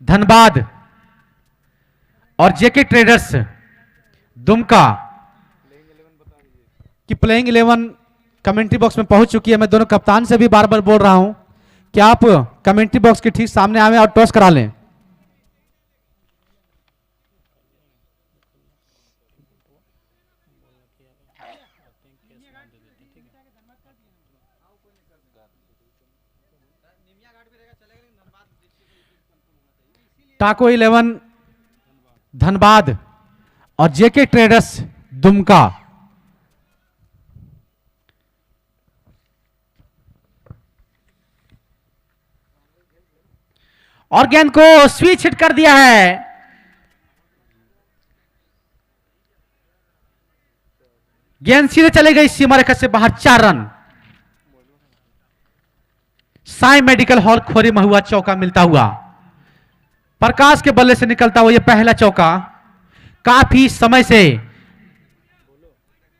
धनबाद और जेके ट्रेडर्स दुमका की प्लेइंग 11 कमेंट्री बॉक्स में पहुंच चुकी है। मैं दोनों कप्तान से भी बार बार बोल रहा हूं कि आप कमेंट्री बॉक्स के ठीक सामने आवे और टॉस करा लें। टाको 11 धनबाद और जेके ट्रेडर्स दुमका। और गेंद को स्विच हिट कर दिया है। गेंद सीधे चले गई सीमा रेखा से बाहर, 4 run. Sai medical hall Khori महुआ चौका मिलता हुआ, प्रकाश के बल्ले से निकलता हुआ यह पहला चौका। काफी समय से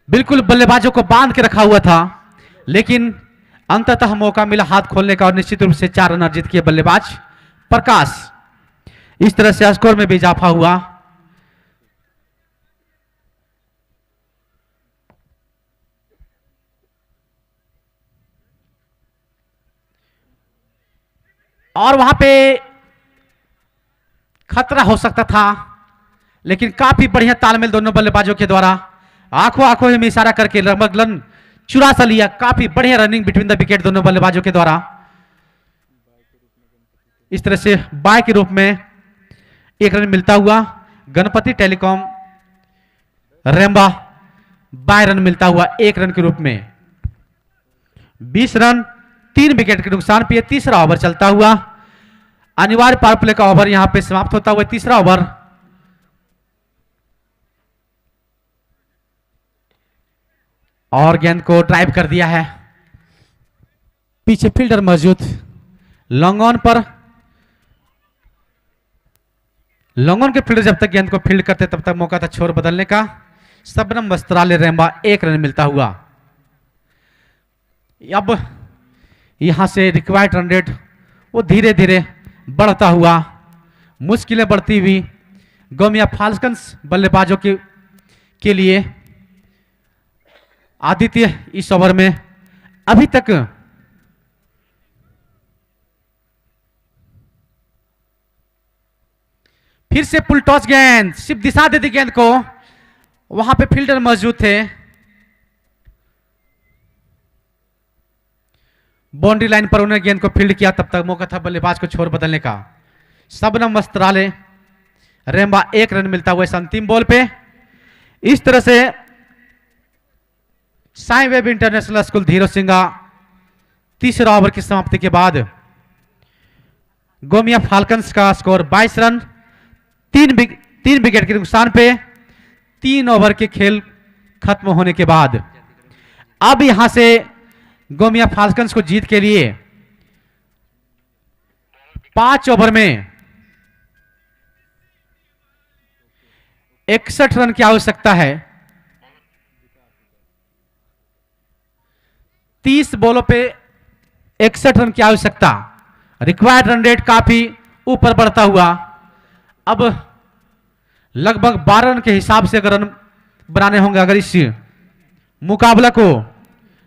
बिल्कुल बल्लेबाजों को बांध के रखा हुआ था, लेकिन अंततः मौका मिला हाथ खोलने का और निश्चित रूप से 4 रन अर्जित किए बल्लेबाज प्रकाश। इस तरह से स्कोर में भी इजाफा हुआ। और वहां पे खतरा हो सकता था, लेकिन काफी बढ़िया तालमेल दोनों बल्लेबाजों के द्वारा। आंखों आंखों में इशारा करके रमगलन चुरा सा लिया। काफी बढ़िया रनिंग बिटवीन द विकेट दोनों बल्लेबाजों के द्वारा। इस तरह से बाय के रूप में 1 रन मिलता हुआ। Ganpati telecom Remba bye run मिलता हुआ 1 रन के रूप में। 20 रन 3 विकेट के नुकसान पे तीसरा ओवर चलता हुआ। अनिवार्य पावर प्ले का ओवर यहां पे समाप्त होता हुआ तीसरा ओवर। और गेंद को ड्राइव कर दिया है, पीछे फील्डर मौजूद। लॉन्ग ऑन पर लॉन्ग ऑन के फील्डर जब तक गेंद को फील्ड करते तब तक मौका था छोर बदलने का। सबनम वस्त्रालय रेम्बा 1 रन मिलता हुआ। अब यहां से रिक्वायर्ड रन रेट वो धीरे धीरे बढ़ता हुआ, मुश्किलें बढ़ती हुई गोमिया फाल्कन्स बल्लेबाजों के लिए। आदित्य इस ओवर में अभी तक फिर से फुल टॉस गेंद, सिर्फ दिशा दे दी गेंद को। वहां पे फील्डर मौजूद थे। बाउंड्री लाइन पर उन्होंने गेंद को फील्ड किया। तब तक मौका था बल्लेबाज को छोर बदलने का। सबनम वस्त्रालय रेम्बा 1 रन मिलता हुआ इस अंतिम बॉल पे। इस तरह से साई वेब इंटरनेशनल स्कूल धीरो सिंगा तीसरा ओवर की समाप्ति के बाद गोमिया फाल्कन्स का स्कोर 22 रन 3 विकेट के नुकसान पे 3 ओवर के खेल खत्म होने के बाद अब यहां से गोमिया फाल्कन्स को जीत के लिए 5 ओवर में 61 रन की आवश्यकता है। 30 बॉलों पे 61 रन की आवश्यकता। रिक्वायर्ड रन रेट काफी ऊपर बढ़ता हुआ अब लगभग 12 रन के हिसाब से अगर रन बनाने होंगे, अगर इस मुकाबला को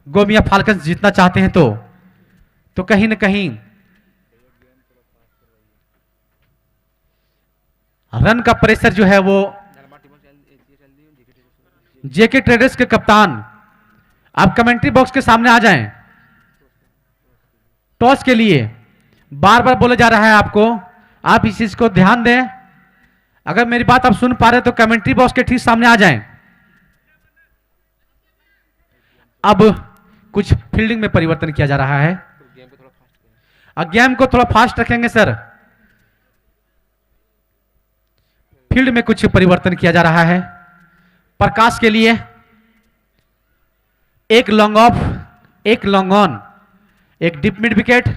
गोमिया फाल्कन्स जीतना चाहते हैं तो कहीं ना कहीं रन का प्रेशर जो है वो जेके ट्रेडर्स के कप्तान आप कमेंट्री बॉक्स के सामने आ जाएं। टॉस के लिए बार बार बोला जा रहा है आपको, आप इस चीज को ध्यान दें। अगर मेरी बात आप सुन पा रहे तो कमेंट्री बॉक्स के ठीक सामने आ जाएं। अब कुछ फील्डिंग में परिवर्तन किया जा रहा है। अब गेम को थोड़ा फास्ट रखेंगे सर। फील्ड में कुछ परिवर्तन किया जा रहा है। प्रकाश के लिए एक लॉन्ग ऑफ, एक लॉन्ग ऑन, एक डीप मिड विकेट,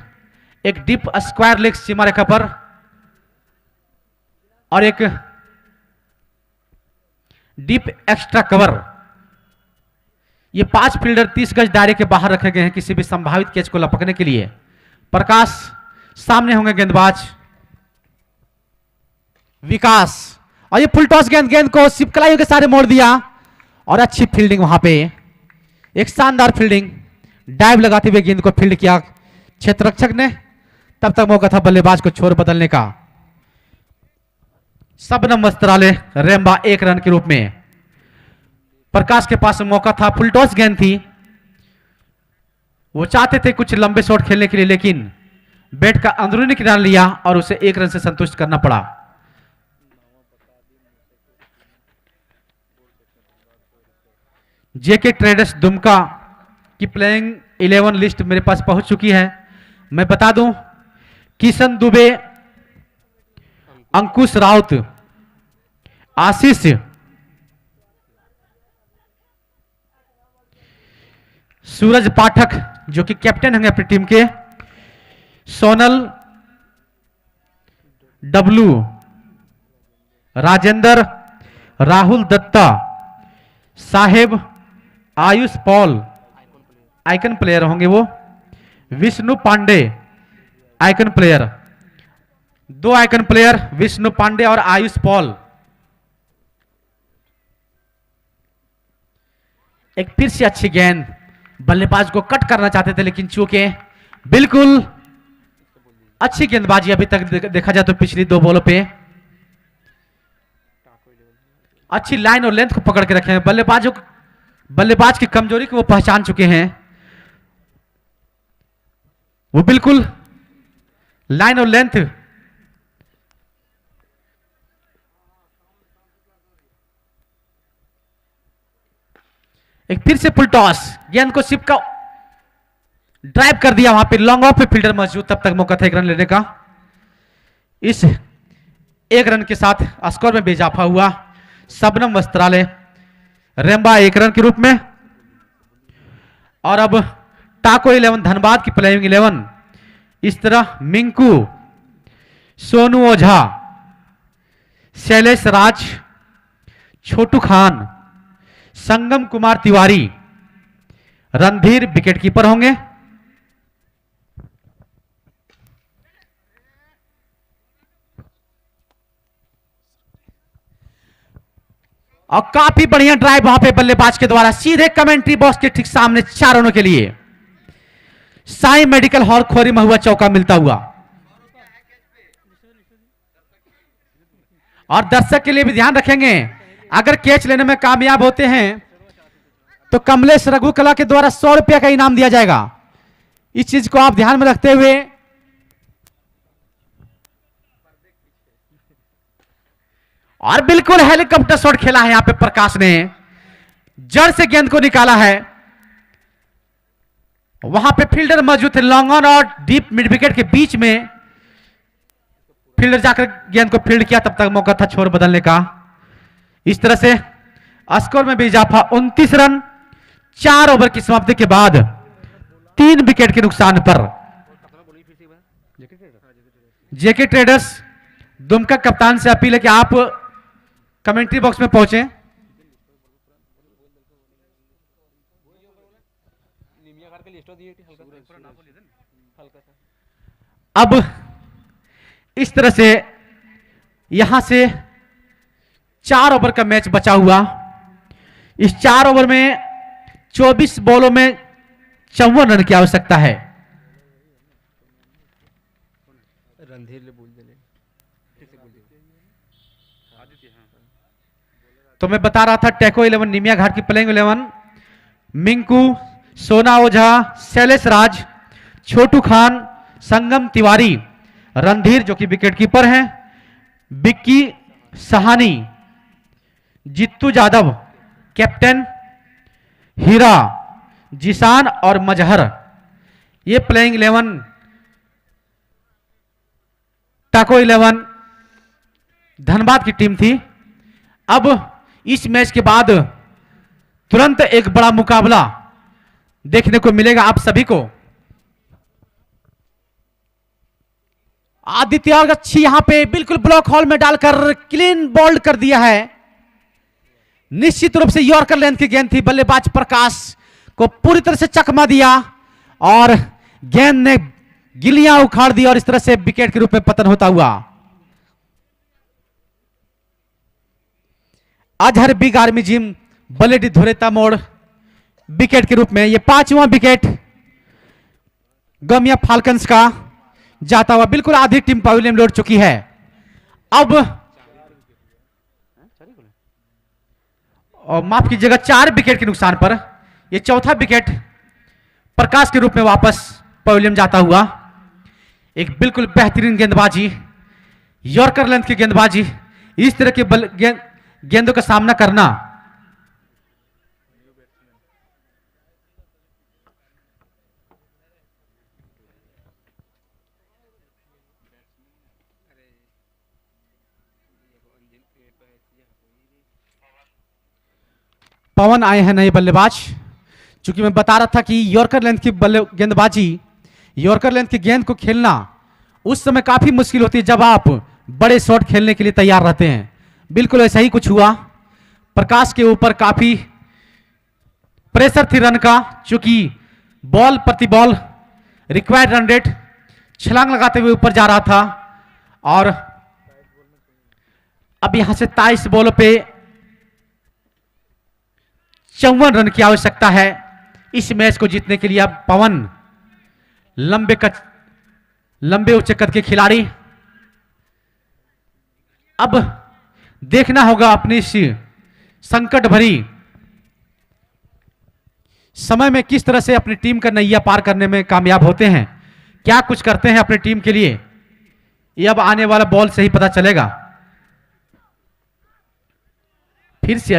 एक डीप स्क्वायर लेग सीमा रेखा पर और एक डीप एक्स्ट्रा कवर। ये 5 फील्डर 30 गज दायरे के बाहर रखे गए हैं किसी भी संभावित कैच को लपकने के लिए। प्रकाश सामने होंगे गेंदबाज विकास और ये फुल टॉस गेंद को सिपकलाइयों के सारे मोड़ दिया और अच्छी फील्डिंग वहां पे, एक शानदार फील्डिंग, डाइव लगाते हुए गेंद को फील्ड किया क्षेत्ररक्षक ने। तब तक मौका था बल्लेबाज को छोर बदलने का। सबनम वस्त्रालय रेम्बा 1 रन के रूप में। प्रकाश के पास मौका था, फुल टॉस गेंद थी, वो चाहते थे कुछ लंबे शॉट खेलने के लिए, लेकिन बैट का अंदरूनी किनारा लिया और उसे 1 रन से संतुष्ट करना पड़ा। जेके ट्रेडर्स दुमका की प्लेइंग 11 लिस्ट मेरे पास पहुंच चुकी है। मैं बता दूं, किशन दुबे, अंकुश राउत, आशीष, सूरज पाठक जो कि कैप्टन हैं अपनी टीम के, Sonal, W, Rajendra, Rahul Datta, Saheb, Ayush Paul icon player होंगे वो, Vishnu Pandey icon player, 2 icon player Vishnu Pandey और आयुष पॉल। एक फिर से अच्छी गेंद, बल्लेबाज को कट करना चाहते थे लेकिन चूके बिल्कुल अच्छी गेंदबाजी अभी तक देखा जाए तो पिछली 2 बॉलों पे अच्छी लाइन और लेंथ को पकड़ के रखे हैं। बल्लेबाज की कमजोरी को वो पहचान चुके हैं। वो बिल्कुल लाइन और लेंथ एक फिर से फुल टॉस, गेंद को सिप का ड्राइव कर दिया, वहां पे लॉन्ग ऑफ पे फील्डर मौजूद, तब तक मौका था 1 रन लेने का। इस 1 रन के साथ स्कोर में बेजाफा हुआ। सबनम वस्त्रालय रेम्बा 1 रन के रूप में। और अब टाको 11 धनबाद की प्लेइंग 11 इस तरह मिंकू, सोनू ओझा, शैलेश राज, छोटू खान, संगम कुमार तिवारी, रणधीर विकेटकीपर होंगे। और काफी बढ़िया ड्राइव वहां पे बल्लेबाज के द्वारा सीधे कमेंट्री बॉक्स के ठीक सामने 4 रनों के लिए साई मेडिकल हॉल खोरी महुआ चौका मिलता हुआ। और दर्शक के लिए भी ध्यान रखेंगे, अगर कैच लेने में कामयाब होते हैं तो कमलेश रघु कला के द्वारा 100 रुपया का इनाम दिया जाएगा। इस चीज को आप ध्यान में रखते हुए और बिल्कुल हेलीकॉप्टर शॉट खेला है यहां पे प्रकाश ने, जड़ से गेंद को निकाला है। वहां पे फील्डर मौजूद थे, लॉन्ग ऑन और डीप मिड विकेट के बीच में फील्डर जाकर गेंद को फील्ड किया, तब तक मौका था छोर बदलने का। इस तरह से स्कोर में भी इजाफा 29 रन 4 ओवर की समाप्ति के बाद 3 विकेट के नुकसान पर। जेके ट्रेडर्स दुमका कप्तान से अपील है कि आप कमेंट्री बॉक्स में पहुंचे। अब इस तरह से यहां से 4 ओवर का मैच बचा हुआ। इस 4 ओवर में 24 बॉलों में 54 रन की आवश्यकता है। तो मैं बता रहा था टेको 11 निमिया घाट की प्लेइंग 11 मिंकू, सोना ओझा, शैलेश राज, छोटू खान, संगम तिवारी, रणधीर जो कि विकेट कीपर हैं, बिक्की सहानी, जित्तू यादव कैप्टन, हीरा, जिसान और मजहर। ये प्लेइंग 11 टाको 11 धनबाद की टीम थी। अब इस मैच के बाद तुरंत एक बड़ा मुकाबला देखने को मिलेगा आप सभी को। आदित्य और अच्छी यहां पे बिल्कुल ब्लॉक हॉल में डालकर क्लीन बोल्ड कर दिया है। निश्चित रूप से यॉर्कर लेंथ की गेंद थी, बल्लेबाज प्रकाश को पूरी तरह से चकमा दिया और गेंद ने गिलियां उखाड़ दी और इस तरह से विकेट के रूप में पतन होता हुआ। Azhar big army gym बलेडी Dhureta मोड़ विकेट के रूप में यह 5वां विकेट गमिया फाल्कन्स का जाता हुआ। बिल्कुल आधी टीम पवेलियन लौट चुकी है। अब और माफ कीजिएगा 4 विकेट के नुकसान पर यह चौथा विकेट प्रकाश के रूप में वापस पवेलियन जाता हुआ। एक बिल्कुल बेहतरीन गेंदबाजी, यॉर्कर लेंथ की गेंदबाजी, इस तरह के गेंदों का सामना करना पवन आए हैं नए बल्लेबाज। चूंकि मैं बता रहा था कि यॉर्कर लेंथ की गेंदबाजी, यॉर्कर लेंथ की गेंद को खेलना उस समय काफी मुश्किल होती है जब आप बड़े शॉट खेलने के लिए तैयार रहते हैं। बिल्कुल ऐसा ही कुछ हुआ। प्रकाश के ऊपर काफी प्रेशर थी रन का, चूंकि बॉल प्रति बॉल रिक्वायर्ड रन रेट छलांग लगाते हुए ऊपर जा रहा था और अब यहां से 23 बॉलों पे 54 रन की आवश्यकता है इस मैच को जीतने के लिए। अब पवन लंबे उच्च कद के खिलाड़ी, अब देखना होगा अपनी इस संकट भरी समय में किस तरह से अपनी टीम का नैया पार करने में कामयाब होते हैं, क्या कुछ करते हैं अपनी टीम के लिए, ये अब आने वाला बॉल से ही पता चलेगा। फिर से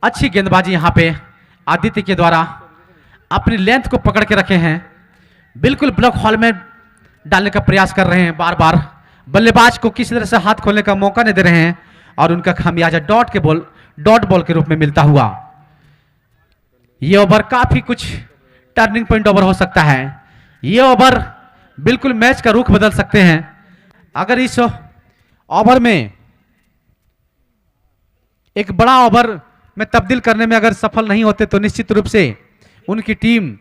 अच्छी गेंदबाजी यहां पे आदित्य के द्वारा अपनी लेंथ को पकड़ के रखे हैं। बिल्कुल ब्लॉक हॉल में डालने का प्रयास कर रहे हैं, बार बार बल्लेबाज को किसी तरह से हाथ खोलने का मौका नहीं दे रहे हैं और उनका खामियाजा डॉट बॉल के रूप में मिलता हुआ। यह ओवर काफी कुछ टर्निंग पॉइंट ओवर हो सकता है। यह ओवर बिल्कुल मैच का रुख बदल सकते हैं। अगर इस ओवर में एक बड़ा ओवर में तब्दील करने में अगर सफल नहीं होते तो निश्चित रूप से उनकी टीम,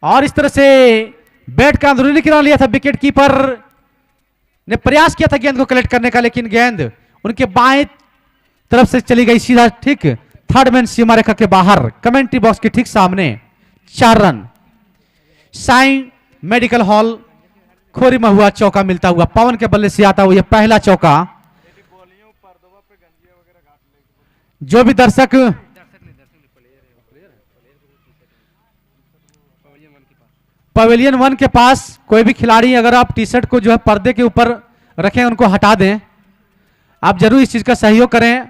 और इस तरह से बैट का अंदरूनी किनारा लिया था, विकेट कीपर ने प्रयास किया था गेंद को कलेक्ट करने का, लेकिन गेंद उनके बाएं तरफ से चली गई सीधा ठीक थर्ड मैन सीमा रेखा के बाहर, कमेंट्री बॉक्स के ठीक सामने। 4 रन साइन मेडिकल हॉल खोरी में हुआ चौका मिलता हुआ, पवन के बल्ले से आता हुआ यह पहला चौका। जो भी दर्शक पवेलियन 1 के पास कोई भी खिलाड़ी, अगर आप टी शर्ट को जो है पर्दे के ऊपर रखें उनको हटा दें। आप जरूर इस चीज का सहयोग करें।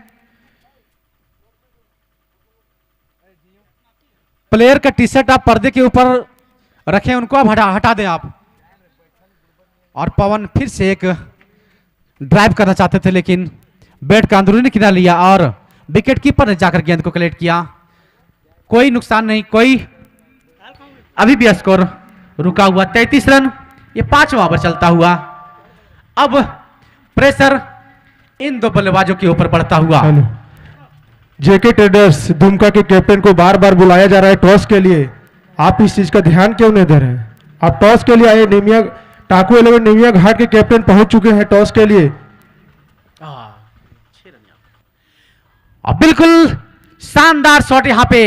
प्लेयर का टी शर्ट आप पर्दे के ऊपर रखें, उनको आप हटा दें आप। और पवन फिर से एक ड्राइव करना चाहते थे लेकिन बैट का अंदरूनी किनारा लिया और विकेट कीपर ने जाकर गेंद को कलेक्ट किया। कोई नुकसान नहीं, कोई अभी भी स्कोर रुका हुआ 33 रन। ये 5वां ओवर चलता हुआ। अब प्रेशर इन दो बल्लेबाजों के ऊपर बढ़ता हुआ। जेके ट्रेडर्स दुमका के कैप्टन को बार बार बुलाया जा रहा है टॉस के लिए। आप इस चीज का ध्यान क्यों नहीं दे रहे हैं? आप टॉस के लिए आए, निमिया टाकू 11 निमिया घाट के कैप्टन पहुंच चुके हैं टॉस के लिए। और बिल्कुल शानदार शॉट यहां पे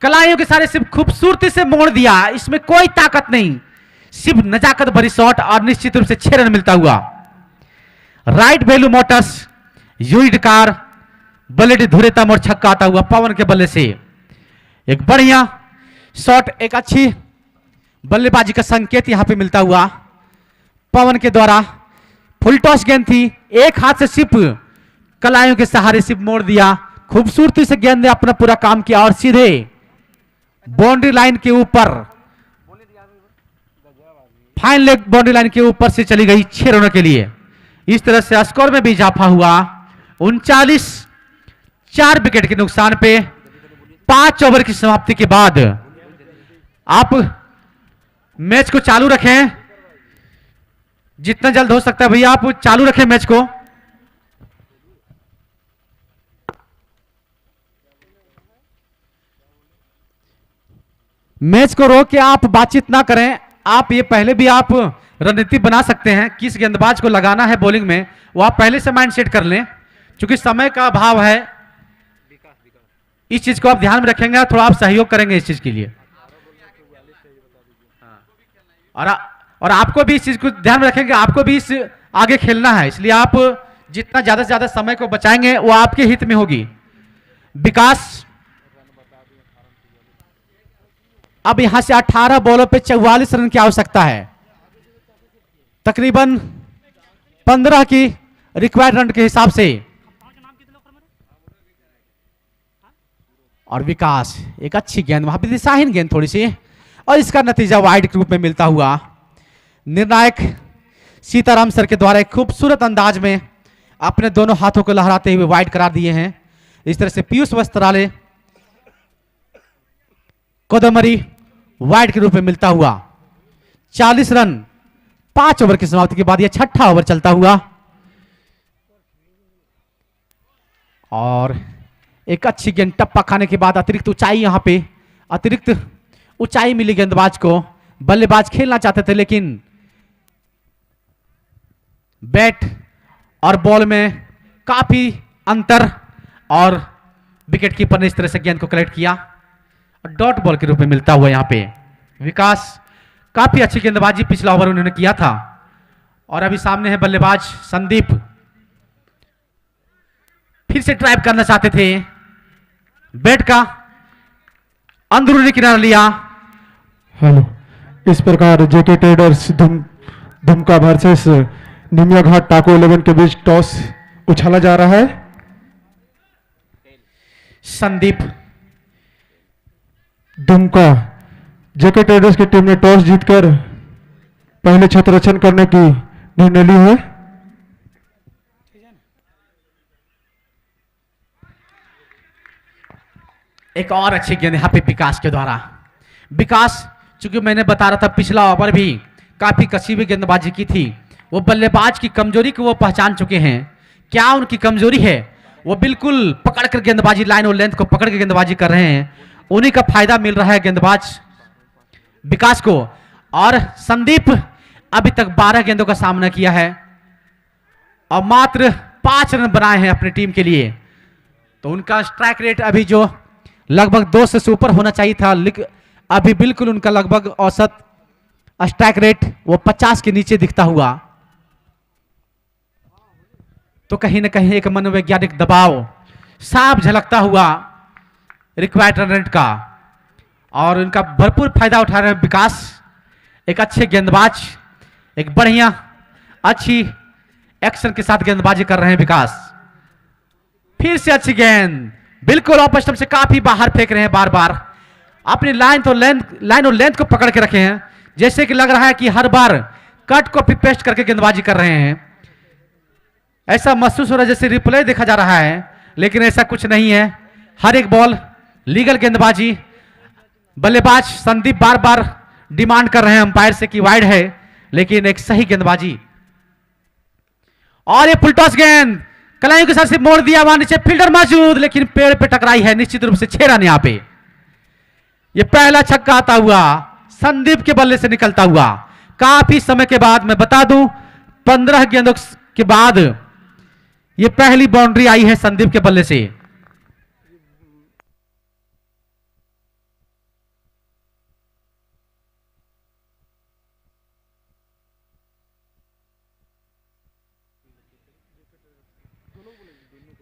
कलाइयों के सारे सिर्फ खूबसूरती से मोड़ दिया, इसमें कोई ताकत नहीं, सिर्फ नजाकत भरी शॉट और निश्चित रूप से 6 रन मिलता हुआ। Right value Motors unit car बल्ले धुरे तम और छक्का आता हुआ पवन के बल्ले से एक बढ़िया शॉट, एक अच्छी बल्लेबाजी का संकेत यहां पे मिलता हुआ पवन के द्वारा। फुल टॉस गेंद थी, एक हाथ से सिर्फ कलाइयों के सहारे सिर्फ मोड़ दिया, खूबसूरती से गेंद ने अपना पूरा काम किया और सीधे बाउंड्री लाइन के ऊपर, फाइन लेग बाउंड्री लाइन के ऊपर से चली गई 6 रनों के लिए। इस तरह से स्कोर में भी इजाफा हुआ 39, 4 विकेट के नुकसान पे 5 ओवर की समाप्ति के बाद आप मैच को चालू रखें, जितना जल्द हो सकता है भैया आप चालू रखें मैच को। मैच को रोक के आप बातचीत ना करें, आप ये पहले भी आप रणनीति बना सकते हैं, किस गेंदबाज को लगाना है बॉलिंग में वो आप पहले से माइंड सेट कर लें, क्योंकि समय का अभाव है। इस चीज को आप ध्यान में रखेंगे, थोड़ा आप सहयोग करेंगे इस चीज के लिए, और आपको भी इस चीज को ध्यान में रखेंगे, आपको भी इस आगे खेलना है, इसलिए आप जितना ज्यादा से ज्यादा समय को बचाएंगे वो आपके हित में होगी। विकास अब यहां से 18 बॉलों पे 44 रन की आवश्यकता है, तकरीबन 15 की रिक्वायर्ड रन के हिसाब से। और विकास एक अच्छी गेंद, वहां पे दिशाहीन गेंद थोड़ी सी, और इसका नतीजा वाइड के रूप में मिलता हुआ। निर्णायक सीताराम सर के द्वारा एक खूबसूरत अंदाज में अपने दोनों हाथों को लहराते हुए वाइड करार दिए हैं। इस तरह से पीयूष वस्त्रालय कोदमरी वाइड के रूप में मिलता हुआ 40 रन 5 ओवर की समाप्ति के बाद यह 6ठा ओवर चलता हुआ, और एक अच्छी गेंद टप्पा खाने के बाद अतिरिक्त ऊंचाई, यहां पे अतिरिक्त ऊंचाई मिली गेंदबाज को। बल्लेबाज खेलना चाहते थे लेकिन बैट और बॉल में काफी अंतर, और विकेट कीपर ने इस तरह से गेंद को कलेक्ट किया और डॉट बॉल के रूप में मिलता हुआ। यहां पे विकास काफी अच्छी गेंदबाजी पिछला ओवर उन्होंने किया था, और अभी सामने है बल्लेबाज संदीप, फिर से ड्राइव करना चाहते थे, बैट का अंदरूनी किनारा लिया। हेलो, इस प्रकार जेके ट्रेडर्स दुमका वर्सेस निमिया घाट टाको 11 के बीच टॉस उछाला जा रहा है। संदीप दुमका जेके ट्रेडर्स की टीम ने टॉस जीतकर पहले छत्ररक्षण करने की निर्णय ली है। एक और अच्छी गेंद यहां पे विकास के द्वारा। विकास, चूंकि मैंने बता रहा था पिछला ओवर भी काफी कसीबी गेंदबाजी की थी, वो बल्लेबाज की कमजोरी को वो पहचान चुके हैं। क्या उनकी कमजोरी है? वो बिल्कुल पकड़कर गेंदबाजी, लाइन और लेंथ को पकड़ के गेंदबाजी कर रहे हैं, उन्हीं का फायदा मिल रहा है गेंदबाज विकास को। और संदीप अभी तक 12 गेंदों का सामना किया है और मात्र 5 रन बनाए हैं अपनी टीम के लिए, तो उनका स्ट्राइक रेट अभी जो लगभग 2 से ऊपर होना चाहिए था, अभी बिल्कुल उनका लगभग औसत स्ट्राइक रेट वो 50 के नीचे दिखता हुआ। तो कहीं ना कहीं एक मनोवैज्ञानिक दबाव साफ झलकता हुआ रिक्वायर्ड रन रेट का, और उनका भरपूर फायदा उठा रहे हैं विकास। एक अच्छे गेंदबाज, एक बढ़िया अच्छी एक्शन के साथ गेंदबाजी कर रहे हैं विकास। फिर से अच्छी गेंद, बिल्कुल ऑफ स्टंप से काफी बाहर फेंक रहे हैं, बार बार अपनी लाइन और लेंथ को पकड़ के रखे हैं, जैसे कि लग रहा है कि हर बार कट को पेस्ट करके गेंदबाजी कर रहे हैं। ऐसा महसूस हो रहा है जैसे रिप्ले देखा जा रहा है, लेकिन ऐसा कुछ नहीं है। हर एक बॉल लीगल गेंदबाजी। बल्लेबाज संदीप बार बार डिमांड कर रहे हैं अंपायर से कि वाइड है, लेकिन एक सही गेंदबाजी। और ये फुल टॉस गेंद कलाइयों के साथ से मोड़ दिया, वहां नीचे फील्डर मौजूद, लेकिन पेड़ पे टकराई है, निश्चित रूप से 6 रन यहां पे। ये पहला छक्का आता हुआ संदीप के बल्ले से निकलता हुआ। काफी समय के बाद मैं बता दूं 15 गेंदों के बाद ये पहली बाउंड्री आई है संदीप के बल्ले से।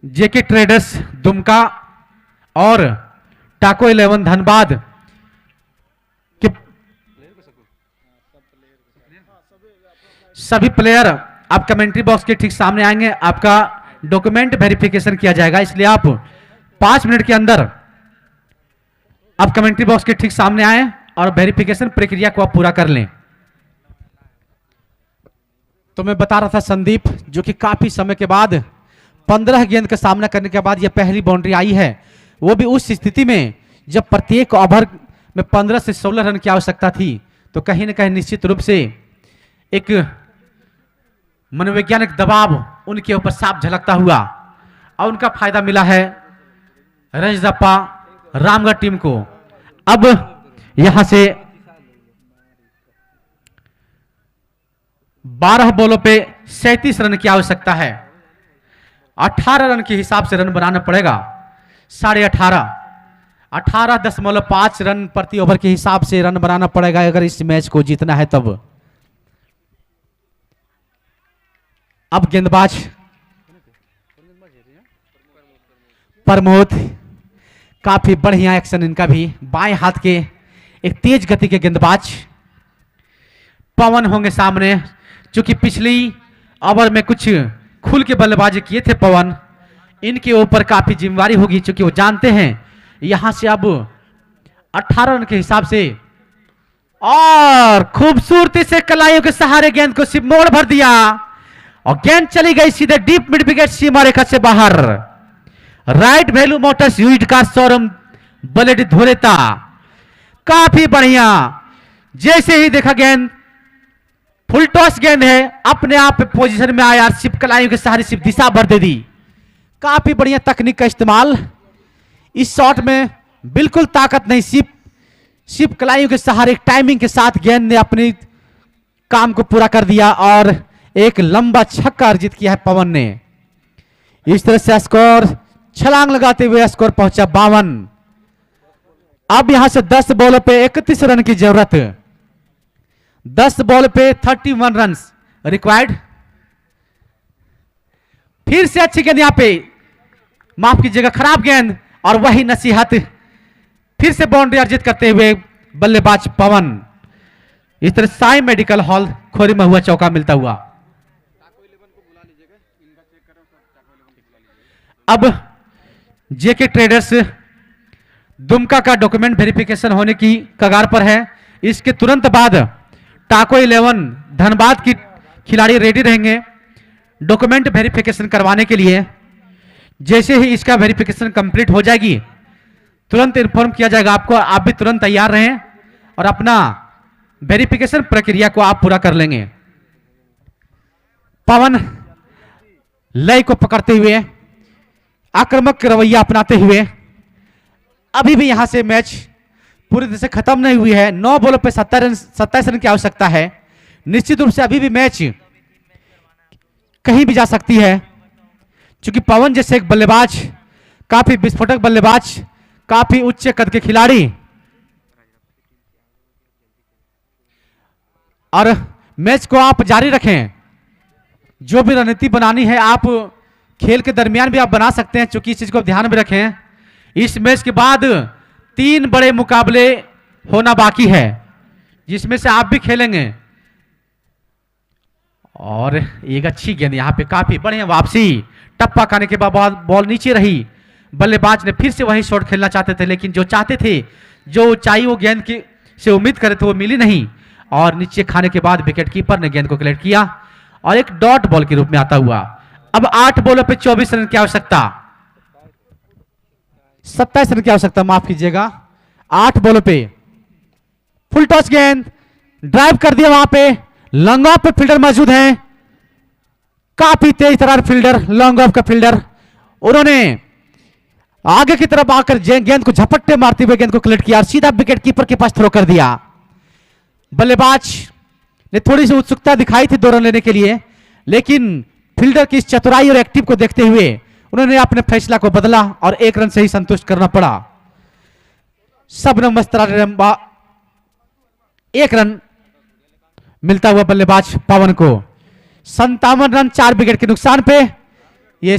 जेके ट्रेडर्स दुमका और टाको 11 धनबाद के सभी प्लेयर आप कमेंट्री बॉक्स के ठीक सामने आएंगे। आपका डॉक्यूमेंट वेरिफिकेशन किया जाएगा, इसलिए आप 5 मिनट के अंदर आप कमेंट्री बॉक्स के ठीक सामने आए और वेरिफिकेशन प्रक्रिया को आप पूरा कर लें। तो मैं बता रहा था संदीप जो कि काफी समय के बाद 15 गेंद का सामना करने के बाद यह पहली बाउंड्री आई है, वो भी उस स्थिति में जब प्रत्येक ओवर में 15 से 16 रन की आवश्यकता थी। तो कहीं ना कहीं निश्चित रूप से एक मनोवैज्ञानिक दबाव उनके ऊपर साफ झलकता हुआ और उनका फायदा मिला है रजदप्पा रामगढ़ टीम को। अब यहां से 12 बॉलों पे 37 रन की आवश्यकता है। 18 रन के हिसाब से रन बनाना पड़ेगा। 18.5 रन प्रति ओवर के हिसाब से रन बनाना पड़ेगा अगर इस मैच को जीतना है तब। अब गेंदबाज प्रमोद, काफी बढ़िया एक्शन इनका भी, बाएं हाथ के एक तेज गति के गेंदबाज। पवन होंगे सामने, चूंकि पिछली ओवर में कुछ खुल के बल्लेबाजी किए थे पवन, इनके ऊपर काफी जिम्मेवारी होगी क्योंकि वो जानते हैं यहां से अब 18 रन के हिसाब से। और खूबसूरती से कलाइयों के सहारे गेंद को सिर्फ मोड़ भर दिया और गेंद चली गई सीधे डीप मिड विकेट सीमा रेखा से बाहर। Right value motors used car showroom Baledi Dholeta, काफी बढ़िया। जैसे ही देखा गेंद फुल टॉस गेंद है, अपने आप पोजीशन में आया, सिर्फ कलाइयों के सहारे सिर्फ दिशा भर दे दी। काफी बढ़िया तकनीक का इस्तेमाल इस शॉट में, बिल्कुल ताकत नहीं, सिर्फ कलाइयों के सहारे टाइमिंग के साथ गेंद ने अपने काम को पूरा कर दिया और एक लंबा छक्का अर्जित किया है पवन ने। इस तरह से स्कोर छलांग लगाते हुए स्कोर पहुंचा 52। अब यहां से 10 बॉलों पे 31 रन की जरूरत। 10 बॉल पे 31 रन रिक्वायर्ड। फिर से अच्छी गेंद यहां पे, माफ कीजिएगा खराब गेंद, और वही नसीहत, फिर से बाउंड्री अर्जित करते हुए बल्लेबाज पवन। इस तरह साई मेडिकल हॉल खोरी में हुआ चौका मिलता हुआ। अब जेके ट्रेडर्स दुमका का डॉक्यूमेंट वेरिफिकेशन होने की कगार पर है। इसके तुरंत बाद टाको 11 धनबाद की खिलाड़ी रेडी रहेंगे डॉक्यूमेंट वेरिफिकेशन करवाने के लिए। जैसे ही इसका वेरिफिकेशन कंप्लीट हो जाएगी तुरंत इन्फॉर्म किया जाएगा आपको। आप भी तुरंत तैयार रहें और अपना वेरिफिकेशन प्रक्रिया को आप पूरा कर लेंगे। पवन लय को पकड़ते हुए, आक्रामक रवैया अपनाते हुए, अभी भी यहां से मैच पूरी तरह से खत्म नहीं हुई है। 9 बॉलों पे 27 रन की आवश्यकता है। निश्चित रूप से अभी भी मैच कहीं भी जा सकती है, क्योंकि पवन जैसे एक बल्लेबाज, काफी विस्फोटक बल्लेबाज, काफी उच्च कद के खिलाड़ी, और मैच को आप जारी रखें। जो भी रणनीति बनानी है आप खेल के दरमियान भी आप बना सकते हैं, क्योंकि इस चीज को ध्यान में रखें। इस मैच के बाद 3 बड़े मुकाबले होना बाकी है, जिसमें से आप भी खेलेंगे। और एक अच्छी गेंद यहां पे, काफी बढ़िया वापसी, टप्पा खाने के बाद बॉल नीचे रही। बल्लेबाज ने फिर से वही शॉट खेलना चाहते थे, लेकिन जो चाहते थे, जो ऊंचाई वो गेंद की से उम्मीद करे थे वो मिली नहीं, और नीचे खाने के बाद विकेट कीपर ने गेंद को कलेक्ट किया और एक डॉट बॉल के रूप में आता हुआ। अब 8 बॉलों पे 24 रन की आवश्यकता, 27 रन की आवश्यकता, माफ कीजिएगा। 8 बॉलों पे फुल टॉस गेंद, ड्राइव कर दिया, वहां पे लॉन्ग ऑफ पे फील्डर मौजूद हैं, काफी तेज तरार फील्डर, लॉन्ग ऑफ का फील्डर। उन्होंने आगे की तरफ आकर गेंद को झपट्टे मारते हुए गेंद को कलेक्ट किया और सीधा विकेट कीपर के पास थ्रो कर दिया। बल्लेबाज ने थोड़ी सी उत्सुकता दिखाई थी 2 रन लेने के लिए, लेकिन फील्डर की इस चतुराई और एक्टिव को देखते हुए उन्होंने अपने फैसला को बदला और 1 रन से ही संतुष्ट करना पड़ा। सब नमस्ता 1 रन मिलता हुआ बल्लेबाज पवन को। 57 रन 4 विकेट के नुकसान पे ये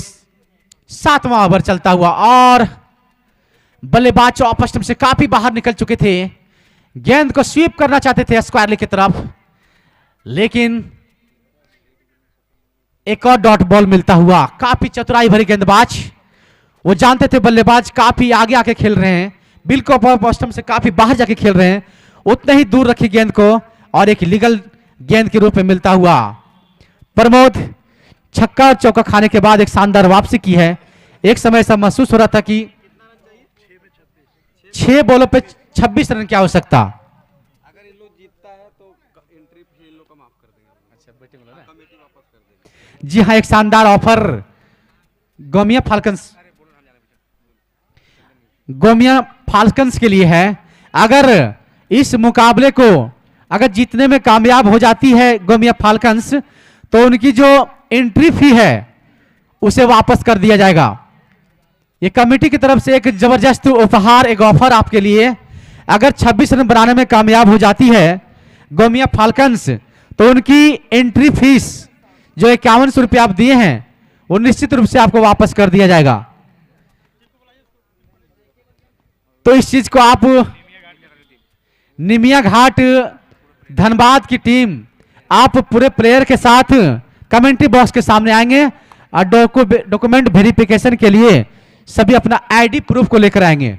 7वां ओवर चलता हुआ और बल्लेबाज ऑफ स्टंप से काफी बाहर निकल चुके थे। गेंद को स्वीप करना चाहते थे स्क्वायर लेग की तरफ, लेकिन एक और डॉट बॉल मिलता हुआ। काफी चतुराई भरी गेंदबाज, वो जानते थे बल्लेबाज काफी आगे आके खेल रहे हैं, बिल्कुल ऑफ स्टंप से काफी बाहर जाके खेल रहे हैं, उतने ही दूर रखी गेंद को और एक लीगल गेंद के रूप में मिलता हुआ। प्रमोद छक्का और चौका खाने के बाद एक शानदार वापसी की है। एक समय ऐसा महसूस हो रहा था कि 6 बॉलों पे 26 रन की आवश्यकता। अगर ये लोग जीतता है तो एंट्री फी लोग का माफ कर देंगे। अच्छा बैटिंग वाला कमेटी वापस कर देगी। जी हाँ, एक शानदार ऑफर गोमिया फाल्कन्स के लिए है। अगर इस मुकाबले को अगर जीतने में कामयाब हो जाती है गोमिया फाल्कन्स, तो उनकी जो एंट्री फी है उसे वापस कर दिया जाएगा। ये कमेटी की तरफ से एक जबरदस्त उपहार, एक ऑफर आपके लिए। अगर 26 रन बनाने में कामयाब हो जाती है गोमिया फाल्कन्स, तो उनकी एंट्री फीस जो 5100 रुपये आप दिए हैं वो निश्चित रूप से आपको वापस कर दिया जाएगा। तो इस चीज को आप निमिया घाट धनबाद की टीम आप पूरे प्लेयर के साथ कमेंट्री बॉक्स के सामने आएंगे और डॉक्यूमेंट वेरिफिकेशन के लिए सभी अपना आईडी प्रूफ को लेकर आएंगे।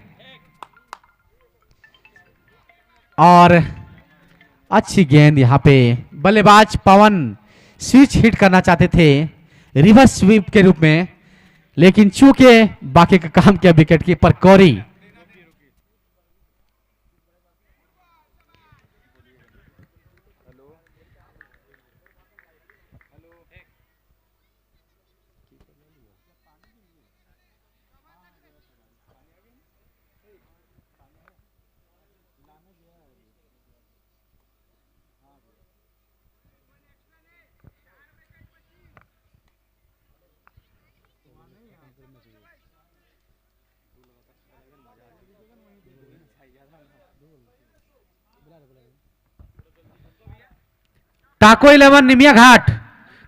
और अच्छी गेंद यहां पे बल्लेबाज पवन स्विच हिट करना चाहते थे रिवर्स स्वीप के रूप में, लेकिन चूंकि बाकी का काम किया विकेट कीपर कौरी। टाको 11 निमिया घाट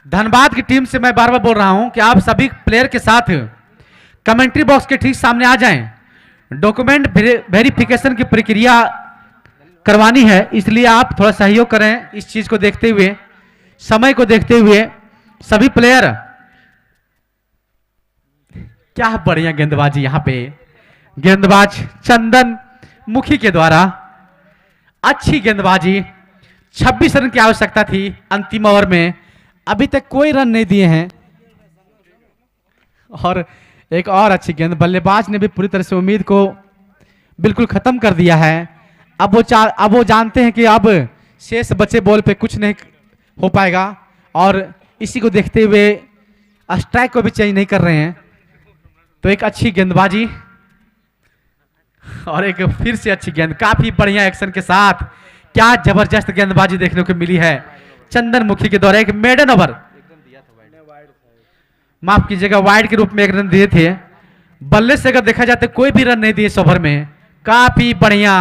धनबाद की टीम से मैं बार बार बोल रहा हूं कि आप सभी प्लेयर के साथ कमेंट्री बॉक्स के ठीक सामने आ जाएं। डॉक्यूमेंट वेरिफिकेशन की प्रक्रिया करवानी है, इसलिए आप थोड़ा सहयोग करें। इस चीज को देखते हुए, समय को देखते हुए सभी प्लेयर। क्या बढ़िया गेंदबाजी यहां पे, गेंदबाज चंदन मुखी के द्वारा अच्छी गेंदबाजी। 26 रन की आवश्यकता थी अंतिम ओवर में, अभी तक कोई रन नहीं दिए हैं। और एक और अच्छी गेंद, बल्लेबाज ने भी पूरी तरह से उम्मीद को बिल्कुल खत्म कर दिया है। अब वो जानते हैं कि अब शेष बचे बॉल पे कुछ नहीं हो पाएगा, और इसी को देखते हुए स्ट्राइक को भी चेंज नहीं कर रहे हैं। तो एक अच्छी गेंदबाजी और एक फिर से अच्छी गेंद, काफी बढ़िया एक्शन के साथ। क्या जबरदस्त गेंदबाजी देखने को मिली है चंदन मुखी के द्वारा। एक मेडन ओवर, माफ कीजिएगा, वाइड के रूप में 1 रन दिए थे। बल्ले से अगर देखा जाए तो कोई भी रन नहीं दिए इस ओवर में। काफी बढ़िया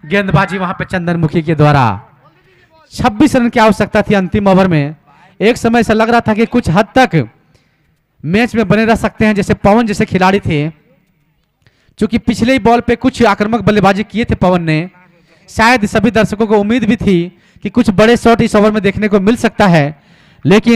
गेंदबाजी वहां पे चंदन मुखी के द्वारा। 26 रन की आवश्यकता थी अंतिम ओवर में। एक समय ऐसा लग रहा था कि कुछ हद तक मैच में बने रह सकते हैं, जैसे पवन जैसे खिलाड़ी थे। चूंकि पिछले ही बॉल पे कुछ आक्रामक बल्लेबाजी किए थे पवन ने, शायद सभी दर्शकों को उम्मीद भी थी कि कुछ बड़े शॉट इस ओवर में देखने को मिल सकता है, लेकिन